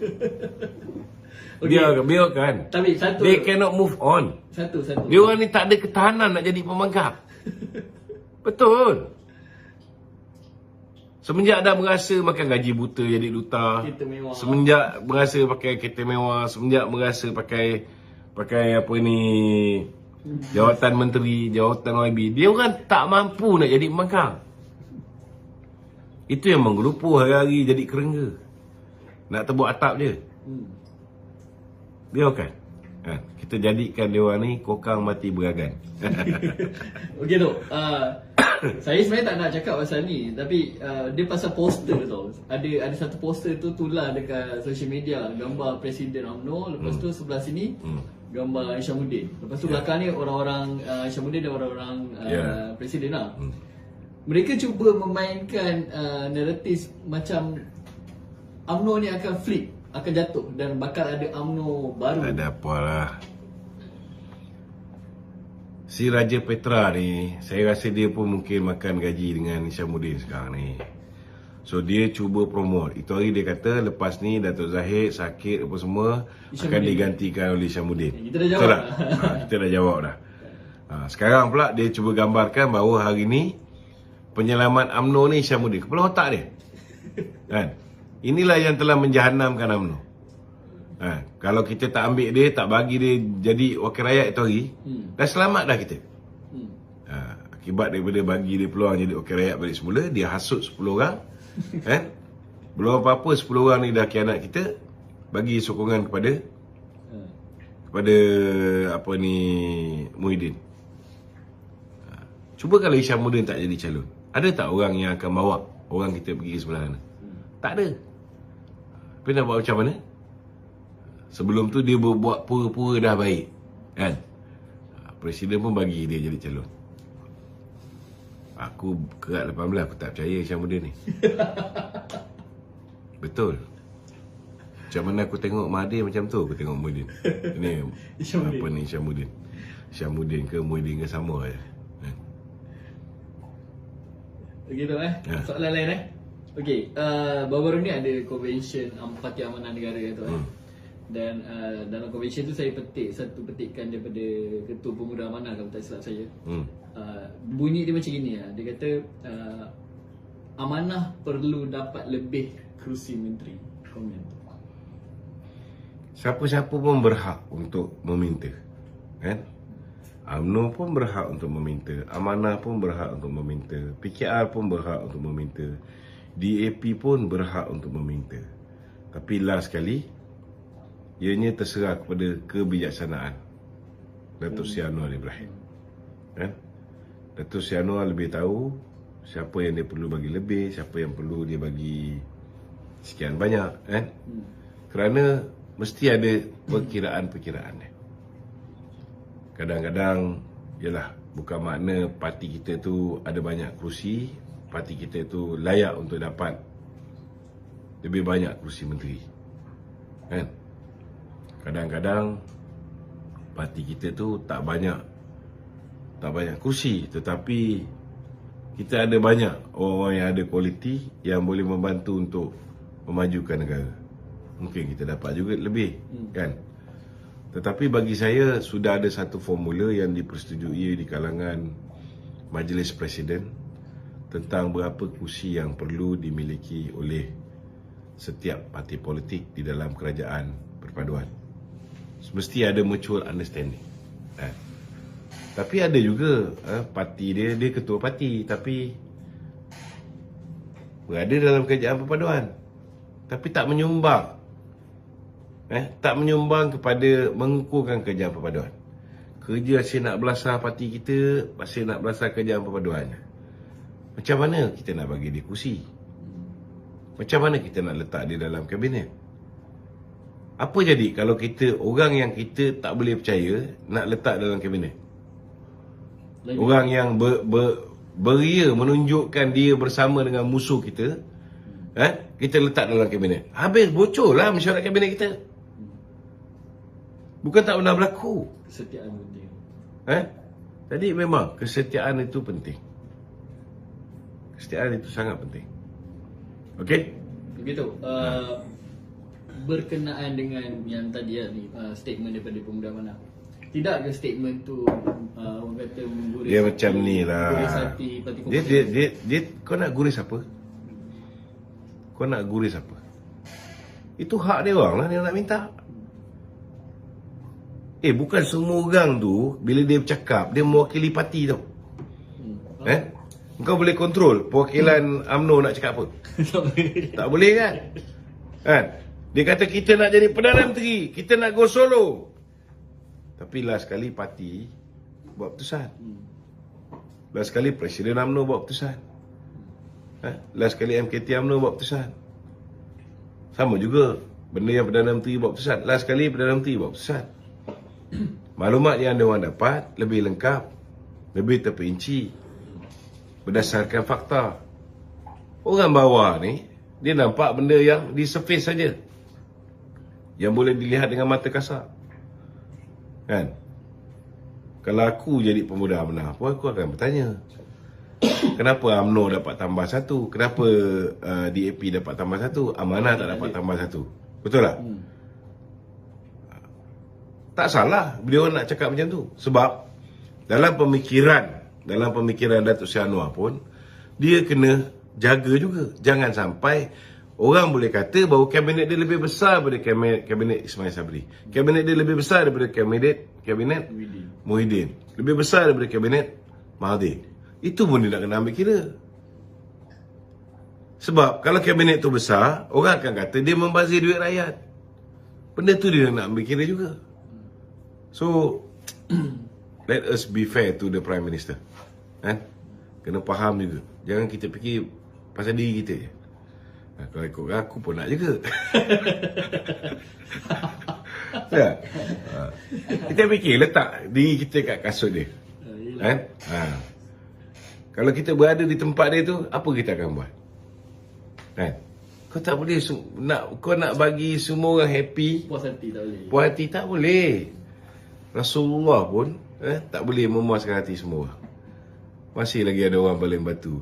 Biarkan. Tapi satu, They cannot move on. Satu. Dia orang ni tak ada ketahanan nak jadi pemangkap. Betul. Semenjak dah berasa makan gaji buta jadi duta. Kereta mewah. Semenjak berasa pakai kereta mewah. Semenjak berasa pakai apa ni, jawatan menteri, jawatan YB. Dia orang tak mampu nak jadi pemangkap. Itu yang menggelupu hari-hari jadi kerengga. Nak tebuk atap je. Biarkan. Kita jadikan dia orang ni kokang mati beragan. Okey tu. Saya sebenarnya tak nak cakap pasal ni, tapi dia pasal poster tau. Ada satu poster tu tular dekat social media, gambar Presiden UMNO, lepas tu sebelah sini gambar Isyamuddin. Lepas tu belakang ni orang-orang Isyamuddin dan orang-orang Presiden lah. Mereka cuba memainkan naratif macam UMNO ni akan flip, akan jatuh dan bakal ada UMNO baru. Tak ada apalah. Si Raja Petra ni, saya rasa dia pun mungkin makan gaji dengan Isyamuddin sekarang ni. So dia cuba promote. Itu hari dia kata lepas ni Datuk Zahid sakit apa semua akan digantikan oleh Isyamuddin. Kita dah jawab dah. Kita dah jawab dah. Sekarang pula dia cuba gambarkan bahawa hari ni penyelamat UMNO ni Isyamuddin. Kepala otak dia. Kan? Inilah yang telah menjahanamkan UMNO. Kalau kita tak ambil dia, tak bagi dia jadi wakil rakyat itu hari, dah selamat dah kita. Akibat daripada bagi dia peluang jadi wakil rakyat balik semula, dia hasut 10 orang. Belum apa-apa 10 orang ni dah khianat kita, bagi sokongan kepada apa ni, Muhyiddin. Cuba kalau Isyamuddin tak jadi calon, ada tak orang yang akan bawa orang kita pergi ke sebelah sana? Tak ada. Tapi nak buat macam mana? Sebelum tu dia buat pura-pura dah baik, kan? Presiden pun bagi dia jadi calon. Aku kerat 18, aku tak percaya Isyamuddin ni. Betul. Macam mana aku tengok Mahathir, macam tu aku tengok Muhyiddin. Ini Isyamuddin. apa ni Isyamuddin? Isyamuddin ke Muhyiddin ke sama je. Begitu soalan lain Okey, baru-baru ni ada convention Parti Amanah Negara tu Dan dalam convention tu saya petik satu petikan daripada Ketua Pemuda Amanah kalau tak silap saya. Bunyi dia macam gini lah. Dia kata Amanah perlu dapat lebih kerusi menteri. Komen. Siapa-siapa pun berhak untuk meminta, kan? UMNO pun berhak untuk meminta, Amanah pun berhak untuk meminta, PKR pun berhak untuk meminta, DAP pun berhak untuk meminta. Tapi last sekali, ianya terserah kepada kebijaksanaan Datuk Seri Anwar Ibrahim, kan? Datuk Seri Anwar lebih tahu siapa yang dia perlu bagi lebih, siapa yang perlu dia bagi sekian banyak, kan? Kerana mesti ada perkiraan-perkiraan dia. Kadang-kadang, yalah, bukan makna parti kita tu ada banyak kerusi, parti kita tu layak untuk dapat lebih banyak kerusi menteri, kan? Kadang-kadang parti kita tu tak banyak kerusi, tetapi kita ada banyak orang-orang yang ada kualiti yang boleh membantu untuk memajukan negara. Mungkin kita dapat juga lebih, kan? Tetapi bagi saya sudah ada satu formula yang dipersetujui di kalangan Majlis Presiden tentang berapa kursi yang perlu dimiliki oleh setiap parti politik di dalam kerajaan perpaduan. Mesti ada mutual understanding. Tapi ada juga parti dia ketua parti tapi berada dalam kerajaan perpaduan tapi tak menyumbang kepada mengukuhkan kerajaan perpaduan. Kerja asyik nak belasah parti kita, asyik nak belasah kerajaan perpaduan. Macam mana kita nak bagi dia kursi? Macam mana kita nak letak dia dalam kabinet? Apa jadi kalau kita, orang yang kita tak boleh percaya, nak letak dalam kabinet? Orang yang beria menunjukkan dia bersama dengan musuh kita, kita letak dalam kabinet. Habis bocor lah mesyuarat kabinet kita. Bukan tak pernah berlaku. Kesetiaan penting. Jadi memang kesetiaan itu penting. Kesetiaan itu sangat penting. Okey? Begitu. Berkenaan dengan yang tadi statement daripada Pemuda Amanah. Tidak ke statement tu orang kata mengguris Dia macam ni lah. Guris hati parti Dia kau nak guris apa? Kau nak guris apa? Itu hak dia orang lah, dia nak minta. Bukan semua orang tu bila dia bercakap dia mewakili parti tau. Kau boleh kontrol perwakilan UMNO nak cakap apa? Tak boleh kan? Dia kata kita nak jadi Perdana Menteri, kita nak go solo. Tapi last sekali parti buat keputusan. Last sekali Presiden UMNO buat keputusan. Last sekali MKT UMNO buat keputusan. Sama juga benda yang Perdana Menteri buat keputusan. Last sekali Perdana Menteri buat keputusan. Maklumat yang diorang dapat lebih lengkap, lebih terperinci, berdasarkan fakta. Orang bawah ni dia nampak benda yang di surface saja, yang boleh dilihat dengan mata kasar. Kan? Kalau aku jadi Pemuda Amanah pun aku akan bertanya, kenapa UMNO dapat tambah 1? Kenapa DAP dapat tambah 1? Amanah tak dapat tambah 1? Betul tak? Tak salah beliau nak cakap macam tu. Sebab dalam pemikiran Datuk Seri Anwar pun, dia kena jaga juga. Jangan sampai orang boleh kata bahawa kabinet dia lebih besar daripada kabinet Ismail Sabri. Kabinet dia lebih besar daripada kabinet Muhyiddin. Lebih besar daripada kabinet Mahathir. Itu pun dia nak kena ambil kira. Sebab kalau kabinet tu besar, orang akan kata dia membazir duit rakyat. Benda tu dia nak ambil kira juga. So, let us be fair to the Prime Minister. Kena faham juga. Jangan kita fikir pasal diri kita je. Kalau ikut aku pun nak juga. Ya? Kita fikir letak diri kita kat kasut dia. Kalau kita berada di tempat dia tu, apa kita akan buat? Kau tak boleh kau nak bagi semua orang happy. Puas hati tak boleh. Puas hati tak boleh. Rasulullah pun tak boleh memuaskan hati semua. Masih lagi ada orang baling batu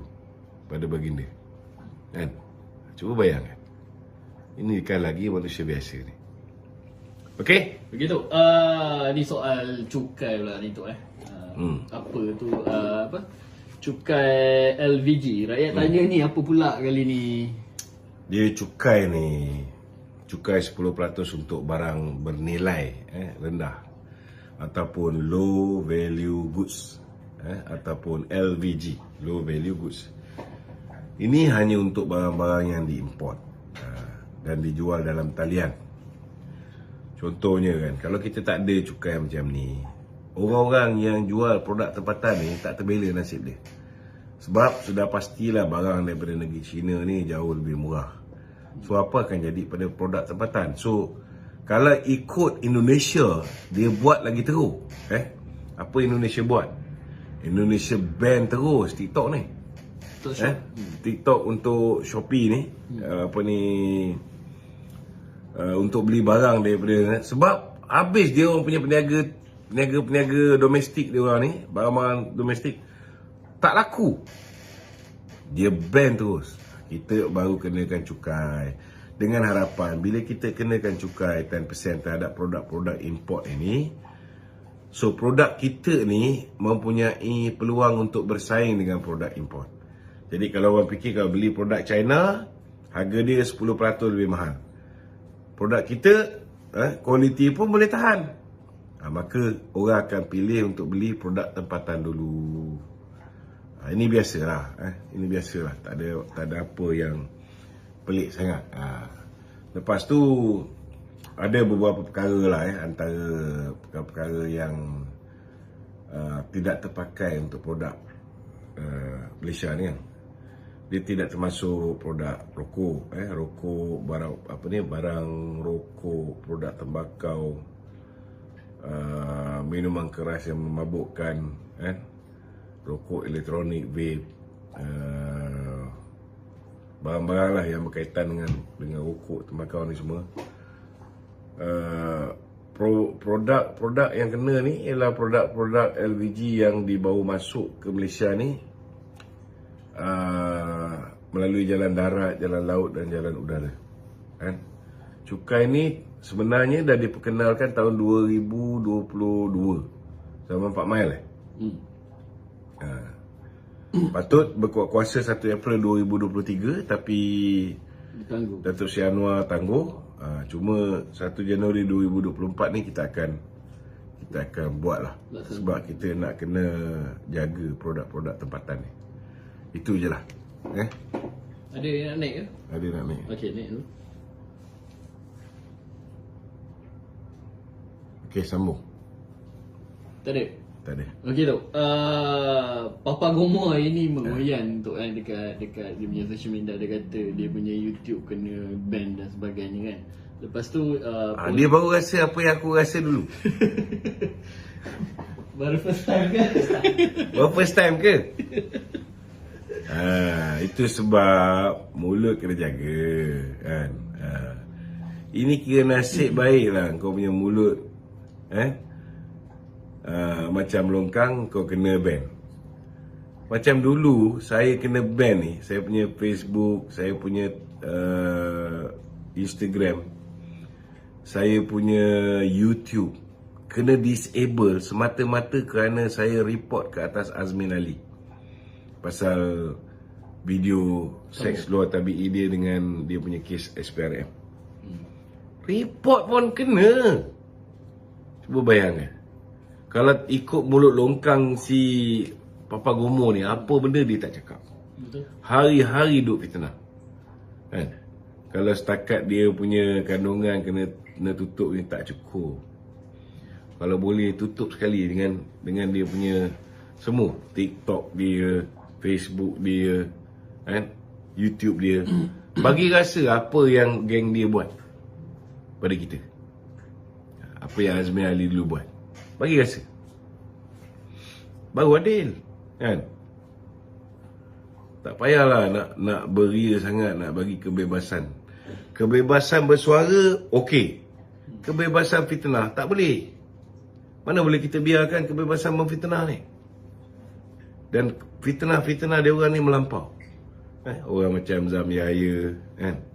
pada baginda. Cuba bayangkan. Ini kan lagi manusia biasa ni. Okey? Begitu. Ni soal cukai pula ni tu Apa tu cukai LVG. Rakyat tanya ni apa pula kali ni? Dia cukai ni, cukai 10% untuk barang bernilai rendah ataupun low value goods, ataupun LVG, low value goods. Ini hanya untuk barang-barang yang diimport dan dijual dalam talian. Contohnya kan, kalau kita tak ada cukai macam ni, orang-orang yang jual produk tempatan ni tak terbela nasib dia. Sebab sudah pastilah barang daripada negeri China ni jauh lebih murah. So apa akan jadi pada produk tempatan? So kalau ikut Indonesia, dia buat lagi teruk. Apa Indonesia buat? Indonesia ban terus TikTok ni. TikTok untuk Shopee ni, untuk beli barang daripada, sebab habis dia orang punya peniaga domestik dia orang ni, barang-barang domestik tak laku. Dia ban terus. Kita baru kenakan cukai. Dengan harapan bila kita kenakan cukai 10% terhadap produk-produk import ini, so produk kita ni mempunyai peluang untuk bersaing dengan produk import. Jadi kalau orang fikir kalau beli produk China, harga dia 10% lebih mahal. Produk kita kualiti pun boleh tahan. Maka orang akan pilih untuk beli produk tempatan dulu. Ini biasalah. Ini biasalah. Tak ada apa yang pelik sangat. Lepas tu ada beberapa perkara lah, antara perkara-perkara yang tidak terpakai untuk produk Malaysia ni kan. dia tidak termasuk produk rokok, rokok, barang rokok, produk tembakau, minuman keras yang memabukkan, rokok elektronik, vape, barang-barang lah yang berkaitan dengan rokok, tembakau ni semua. Produk yang kena ni ialah produk-produk LPG yang dibawa masuk ke Malaysia ni melalui jalan darat, jalan laut dan jalan udara. Cukai ni sebenarnya dah diperkenalkan tahun 2022 zaman Pak Mail. Patut berkuat kuasa 1 April 2023 tapi Ditangguh. Datuk Seri Anwar tangguh. Cuma 1 Januari 2024 ni kita akan buat lah. Sebab kita nak kena jaga produk-produk tempatan ni. Itu je lah. Ada yang nak naik ke? Ada nak naik. Okey, naik dulu. Okey, sambung. Tak ada? Tak ada. Okey Tok. Papa Gomo hari ni mengoyan Tok kan dekat dia punya social media. Dia kata dia punya YouTube kena ban dan sebagainya kan. Lepas tu Dia baru rasa apa yang aku rasa dulu. baru first time kan? Baru first time ke? Itu sebab mulut kena jaga kan. Ini kira nasib baik lah kau punya mulut macam longkang kau kena ban. Macam dulu saya kena ban ni, saya punya Facebook, saya punya Instagram, saya punya YouTube kena disable semata-mata kerana saya report ke atas Azmin Ali pasal video seks luar tabi'i dia dengan dia punya kes SPRM. Report pun kena. Cuba bayangkan, kalau ikut mulut longkang si Papa Gomo ni, apa benda dia tak cakap. Betul. Hari-hari duk fitnah kan? Kalau setakat dia punya kandungan kena tutup ni tak cukup. Kalau boleh tutup sekali dengan dia punya semua, TikTok dia, Facebook dia, YouTube dia. Bagi rasa apa yang geng dia buat pada kita, apa yang Azmin Ali dulu buat, bagi rasa baru adil kan. Tak payahlah nak beria sangat, nak bagi kebebasan. Kebebasan bersuara okey, kebebasan fitnah tak boleh. Mana boleh kita biarkan kebebasan memfitnah ni. Dan fitnah-fitnah dia orang ni melampau. Orang macam Zam Yahya kan.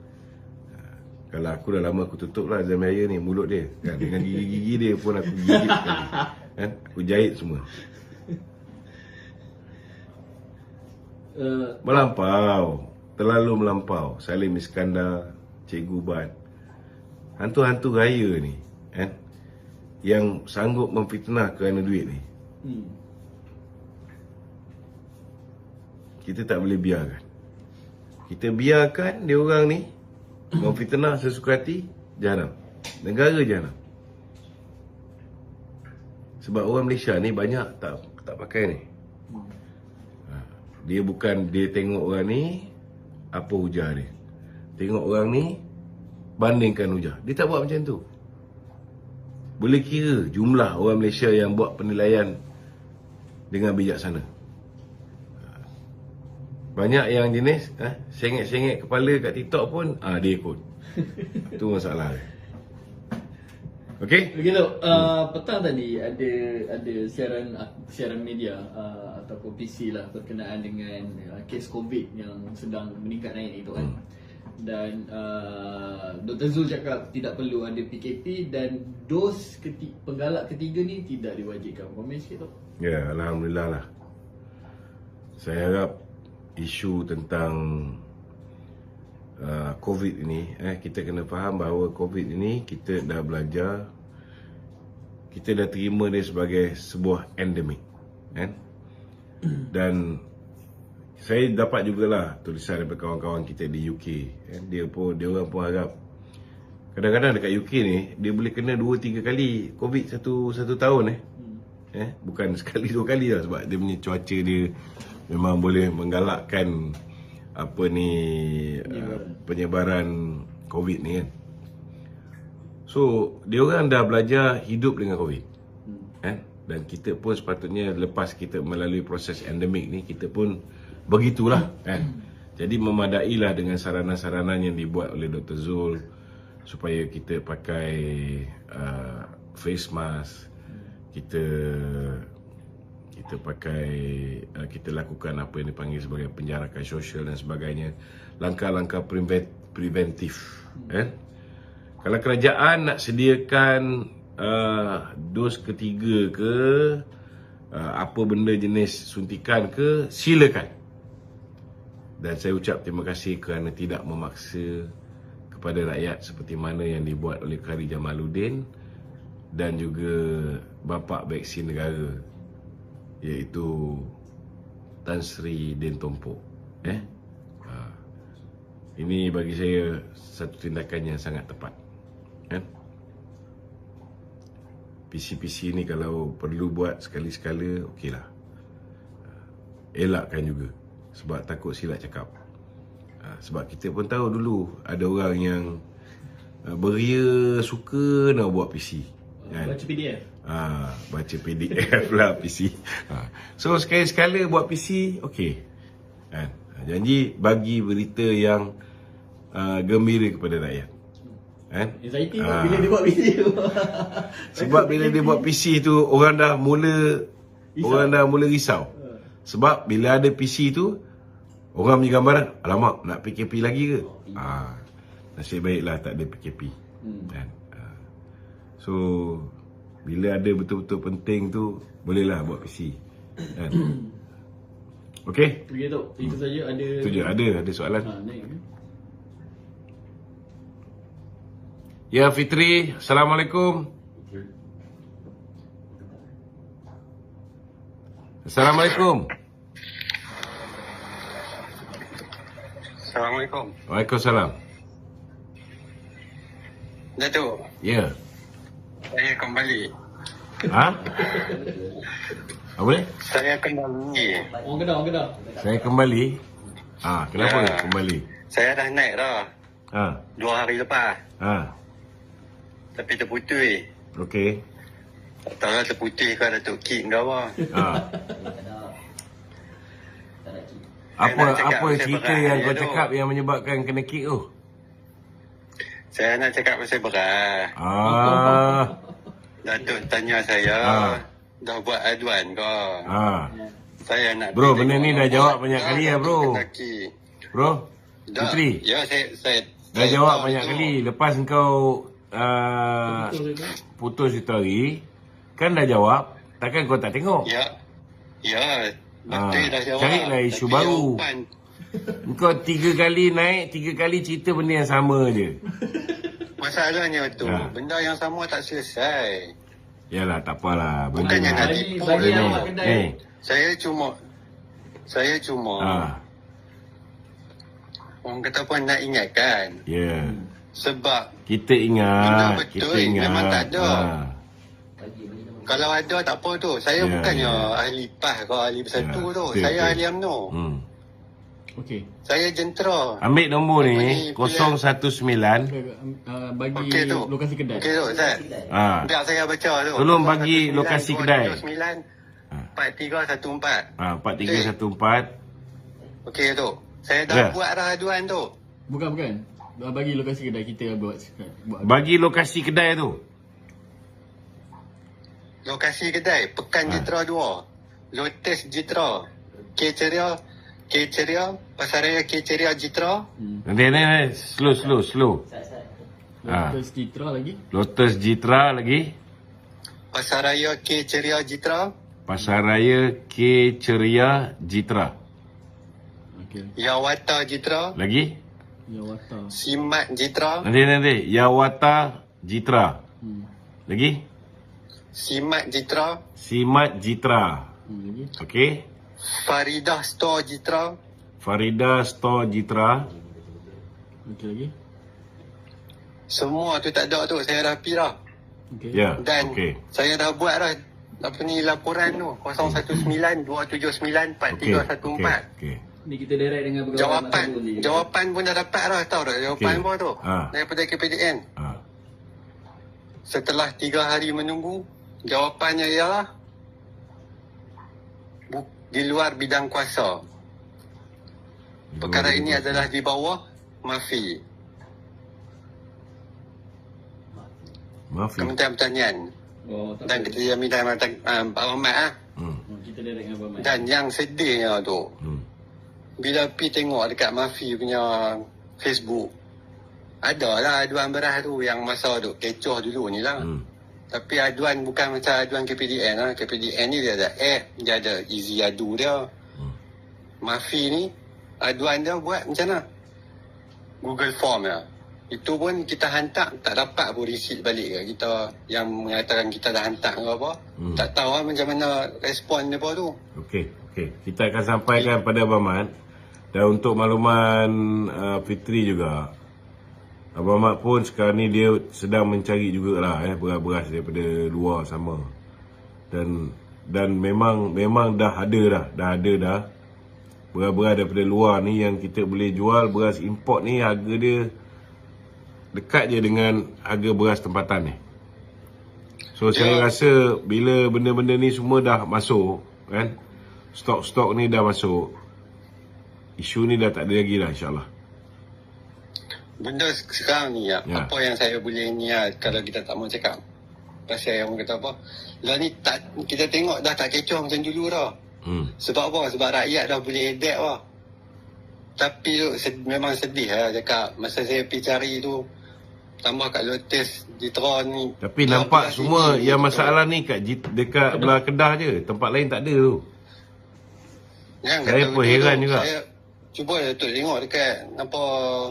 Kalau aku dah lama aku tutup lah Zam Yahya ni, mulut dia kan. Dengan gigi-gigi dia pun aku gigit kan? Aku jahit semua. Melampau, terlalu melampau. Salim Iskandar, Cikgu Bat, hantu-hantu raya ni kan, yang sanggup memfitnah kerana duit ni. Kita tak boleh biarkan. Kita biarkan dia orang ni memfitnah sesuka hati, jahanam. Negara jahanam. Sebab orang Malaysia ni banyak tak pakai ni. Dia bukan dia tengok orang ni apa hujah dia. Tengok orang ni bandingkan hujah. Dia tak buat macam tu. Boleh kira jumlah orang Malaysia yang buat penilaian dengan bijaksana. Banyak yang jenis sengit-sengit kepala kat TikTok pun dia ikut. Itu masalah dia. Okey? Begitu. Petang tadi ada siaran media ataupun PC lah berkenaan dengan kes COVID yang sedang meningkat naik itu kan. Dan Dr. Zul cakap tidak perlu ada PKP dan dos penggalak ketiga ni tidak diwajibkan. Komen sikit tu. Ya, alhamdulillah lah. Saya harap isu tentang COVID ini, kita kena faham bahawa COVID ini kita dah belajar, kita dah terima dia sebagai sebuah endemik, kan? Dan saya dapat jugalah tulisan daripada kawan-kawan kita di UK, kan? Dia orang pun harap kadang-kadang dekat UK ni dia boleh kena 2-3 kali COVID satu tahun bukan sekali 2 kali lah, sebab dia punya cuaca dia memang boleh menggalakkan apa ni penyebaran COVID ni kan. So dia orang dah belajar hidup dengan COVID kan, dan kita pun sepatutnya lepas kita melalui proses endemik ni, kita pun begitulah kan. Jadi memadailah dengan sarana-sarana yang dibuat oleh Dr. Zul supaya kita pakai face mask, kita pakai kita lakukan apa yang dipanggil sebagai penjarakan sosial dan sebagainya, langkah-langkah preventif kan. Kalau kerajaan nak sediakan dos ketiga ke apa benda jenis suntikan ke, silakan. Dan saya ucap terima kasih kerana tidak memaksa kepada rakyat seperti mana yang dibuat oleh Kari Jamaluddin dan juga bapa vaksin negara, iaitu Tan Sri Den Tompok. Ini bagi saya satu tindakan yang sangat tepat. PC-PC ni kalau perlu buat sekali-sekala, okeylah. Elakkan juga. Sebab takut silap cakap. Sebab kita pun tahu dulu ada orang yang beria suka nak buat PC. Baca PDF. Baca PDF lah PC. So sekali-sekala buat PC, okey. Janji bagi berita yang gembira kepada rakyat. Anxiety bila dia buat PC tu. Sebab bila dia buat PC tu orang dah mula risau. Sebab bila ada PC tu orang punya gambaran, alamak nak PKP lagi ke? Nasib baiklah tak ada PKP. So bila ada betul-betul penting tu, bolehlah buat PC. Okey? Begitu. Itu saja. Itu je, ada soalan. Naik. Ya Fitri, Assalamualaikum. Assalamualaikum. Assalamualaikum. Waalaikumsalam. Datuk, Ya. saya kembali. Apa ni? Saya kembali. Orang Kedah. Saya kembali. Kenapa Ya. kembali? Saya dah naik dah. 2 hari lepas. Tapi terputus. Okey. Tak tahu lah terputus ke Datuk Kik ke apa. Apa nak cakap pasal cerita berat yang je kau tu. cakap yang menyebabkan kena kick tu? Saya nak cakap pasal berat. Datuk tanya saya, dah buat aduan ke? Saya nak Bro, pergi benda tengok ni dah orang jawab buat banyak dah kali ya, kaki bro. ke kaki. Bro, Dah. Putri, Ya, saya dah jawab tahu banyak tu. kali. Lepas kau putus itu hari, kan dah jawab. Takkan kau tak tengok? Ya. Betul dah jawab. Carilah isu Tapi baru. jawapan Kau 3 kali naik, 3 kali cerita benda yang sama je. masalahnya tu, benda yang sama tak selesai. Yalah, tak apalah. Bukannya nak Bagi tipu bagi je. awak kedai. Saya cuma orang kata pun nak ingatkan. Ya. Sebab Kita ingat. benda betul Kita ingat. memang tak ada. Kalau ada tak apa tu. Saya Ya, bukannya ya. ahli PAS ke ahli bersatu tu. betul, Saya betul. ahli UMNO. Okey. Saya jentera. Ambil nombor Apa ni, ni, 019. Bagi Okey tu. lokasi kedai. Okey tu, Ustaz. Biar saya baca tu. Tolong bagi lokasi kedai. 4314. 4314. Okey tu. Saya dah Ya. buat dah aduan tu. Bukan. Bagi lokasi kedai kita buat. Bagi lokasi kedai tu. Lokasi kedai Pekan Jitera 2, Lotus Jitera, Keceria, Pasaraya Keceria Jitera. Nanti slow. Lotus Citra lagi. Lotus Jitra lagi. Pasaraya Keceria Jitera, Pasaraya K Ceria Jitra. Okey. Yawata Jitera, Lagi. Yawata. Simat Jitera, Nanti Yawata Jitra. Lagi. Simat Jitera, Simat Jitra. Lagi. Okey. Faridah Store Jitera, Farida Store Jitra. Okey lagi. semua tu tak ada tu. Saya dah pi dah. Okey. Ya. Dan Okey. saya dah buat dah laporan tu 019 279 4314. Okey. Ni kita direct dengan pegawai Mak Sabun je. Jawapan pun dah dapat dah, tahu tak? Jawapan Okey. apa tu? Ah. Daripada KPDN. Setelah 3 hari menunggu, jawapannya ialah di luar bidang kuasa. Perkara ini adalah di bawah MAFI, Kementerian Pertanian. Oh, tak Dan apa. kita minta Pak Rahmat lah. Kita direct dengan Abang Mat. Dan yang sedihnya tu, bila pergi tengok dekat MAFI punya Facebook, adalah aduan beras tu yang masa tu kecoh dulu ni lah. Tapi aduan bukan macam aduan KPDN lah. KPDN ni dia ada dia ada easy adu dia. MAFI ni aduan dia buat macam mana? Google Form lah. Itu pun kita hantar, tak dapat pun receipt balik ke kita yang mengatakan kita dah hantar ke apa. Tak tahu lah macam mana respon mereka tu. Okey. Kita akan sampaikan pada Abang Mat. Dan untuk makluman Fitri juga, Abang Mat pun sekarang ni dia sedang mencari jugalah beras-beras daripada luar sama. Dan memang dah ada dah. Beras-beras daripada luar ni yang kita boleh jual. Beras import ni harga dia dekat je dengan harga beras tempatan ni. So saya rasa bila benda-benda ni semua dah masuk kan, stok-stok ni dah masuk, isu ni dah tak ada lagi lah, insyaAllah. Benda sekarang ni apa yang saya boleh ni kalau kita tak mau cakap pasal yang orang kata apa, lah ni tak, kita tengok dah tak kecoh macam dulu dah. Sebab apa? Sebab rakyat dah boleh adapt lah. Tapi tu memang sedih lah cakap. Masa saya pergi cari tu, tambah kat Lotus, Jitra ni. Tapi nampak semua yang masalah ni dekat belah Kedah je. Tempat lain tak ada tu. Saya pun heran juga. Saya cuba tu tengok dekat apa.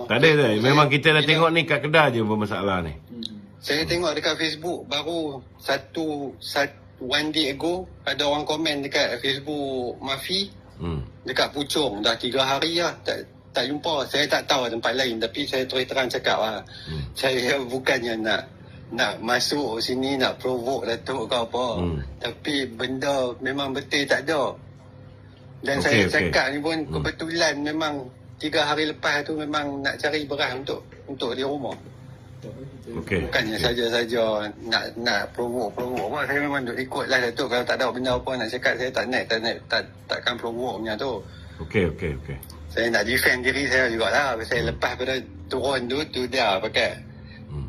Tak ada dah. Memang kita dah tengok ni kat Kedah je bermasalah ni. Saya tengok dekat Facebook baru one day ago ada orang komen dekat Facebook MAFI dekat Puchong dah 3 hari lah tak jumpa. Saya tak tahu tempat lain, tapi saya terus terang cakap lah, saya bukannya nak masuk sini nak provoke Datuk ke apa, tapi benda memang betul tak ada. Dan saya cakap ni pun kebetulan memang 3 hari lepas tu memang nak cari beras untuk di rumah. Bukannya saja-saja nak provoke apa. Saya memang duk ikut lah Datuk. Kalau tak ada benda apa nak cakap, saya takkan provoke punya tu. Okey. Saya nak defend diri saya jugalah. Saya lepas pada turun tu dia pakai.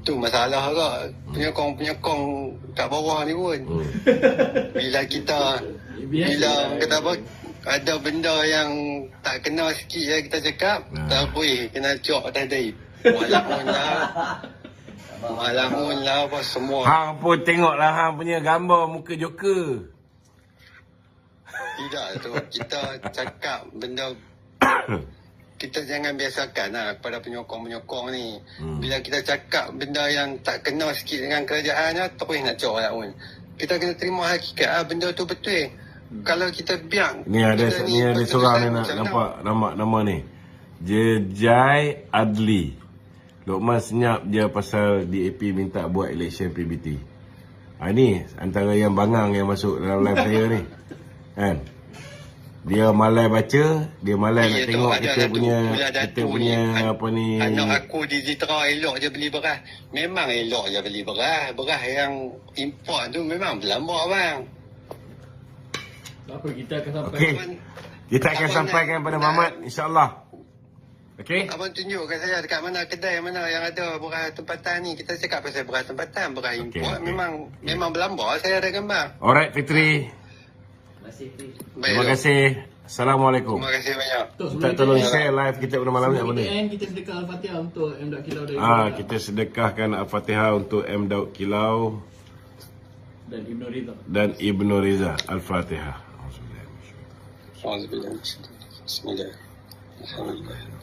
Tu masalah ke. Penyokong kat bawah ni pun. Bila kata apa, ada benda yang tak kena sikit kita cakap, tak boleh kena cok tadi. Malamun lah apa semua. Hang pun tengoklah hang punya gambar muka Joker. Tidak tu, kita cakap benda kita jangan biasakan lah kepada penyokong-penyokong ni. Bila kita cakap benda yang tak kena sikit dengan kerajaan, terus nak cok lah pun. Kita kena terima hakikat lah, benda tu betul. Kalau kita biar Ni ada seorang ni nak nampak nama ni. Jejai Adli. Lokman senyap je pasal DAP minta buat election PBT. Ini antara yang bangang yang masuk dalam live saya ni. Kan? Dia malai baca, dia malai nak tengok kita punya apa ni. Anak aku di Jitra elok je beli beras. Memang elok je beli beras. Beras yang import tu memang berlambak bang. Apa kita akan sampaikan. Kita akan sampaikan pada Mamat, insya-Allah. Okey. Abang tunjuk kat saya dekat mana kedai mana yang ada beras tempatan ni. Kita cakap pasal beras tempatan, beras import. Memang berlambak. Saya ada gambar. Alright Fitri. Terima kasih. Assalamualaikum. Terima kasih banyak. Kita tolong share live kita pada malam ni apa ni? Kita sedekah Al-Fatihah untuk M. Daud Kilau dari kita sedekahkan Al-Fatihah untuk M. Daud Kilau dan Ibnu Riza. Al-Fatihah. Bismillah. Alhamdulillah.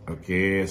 Okey,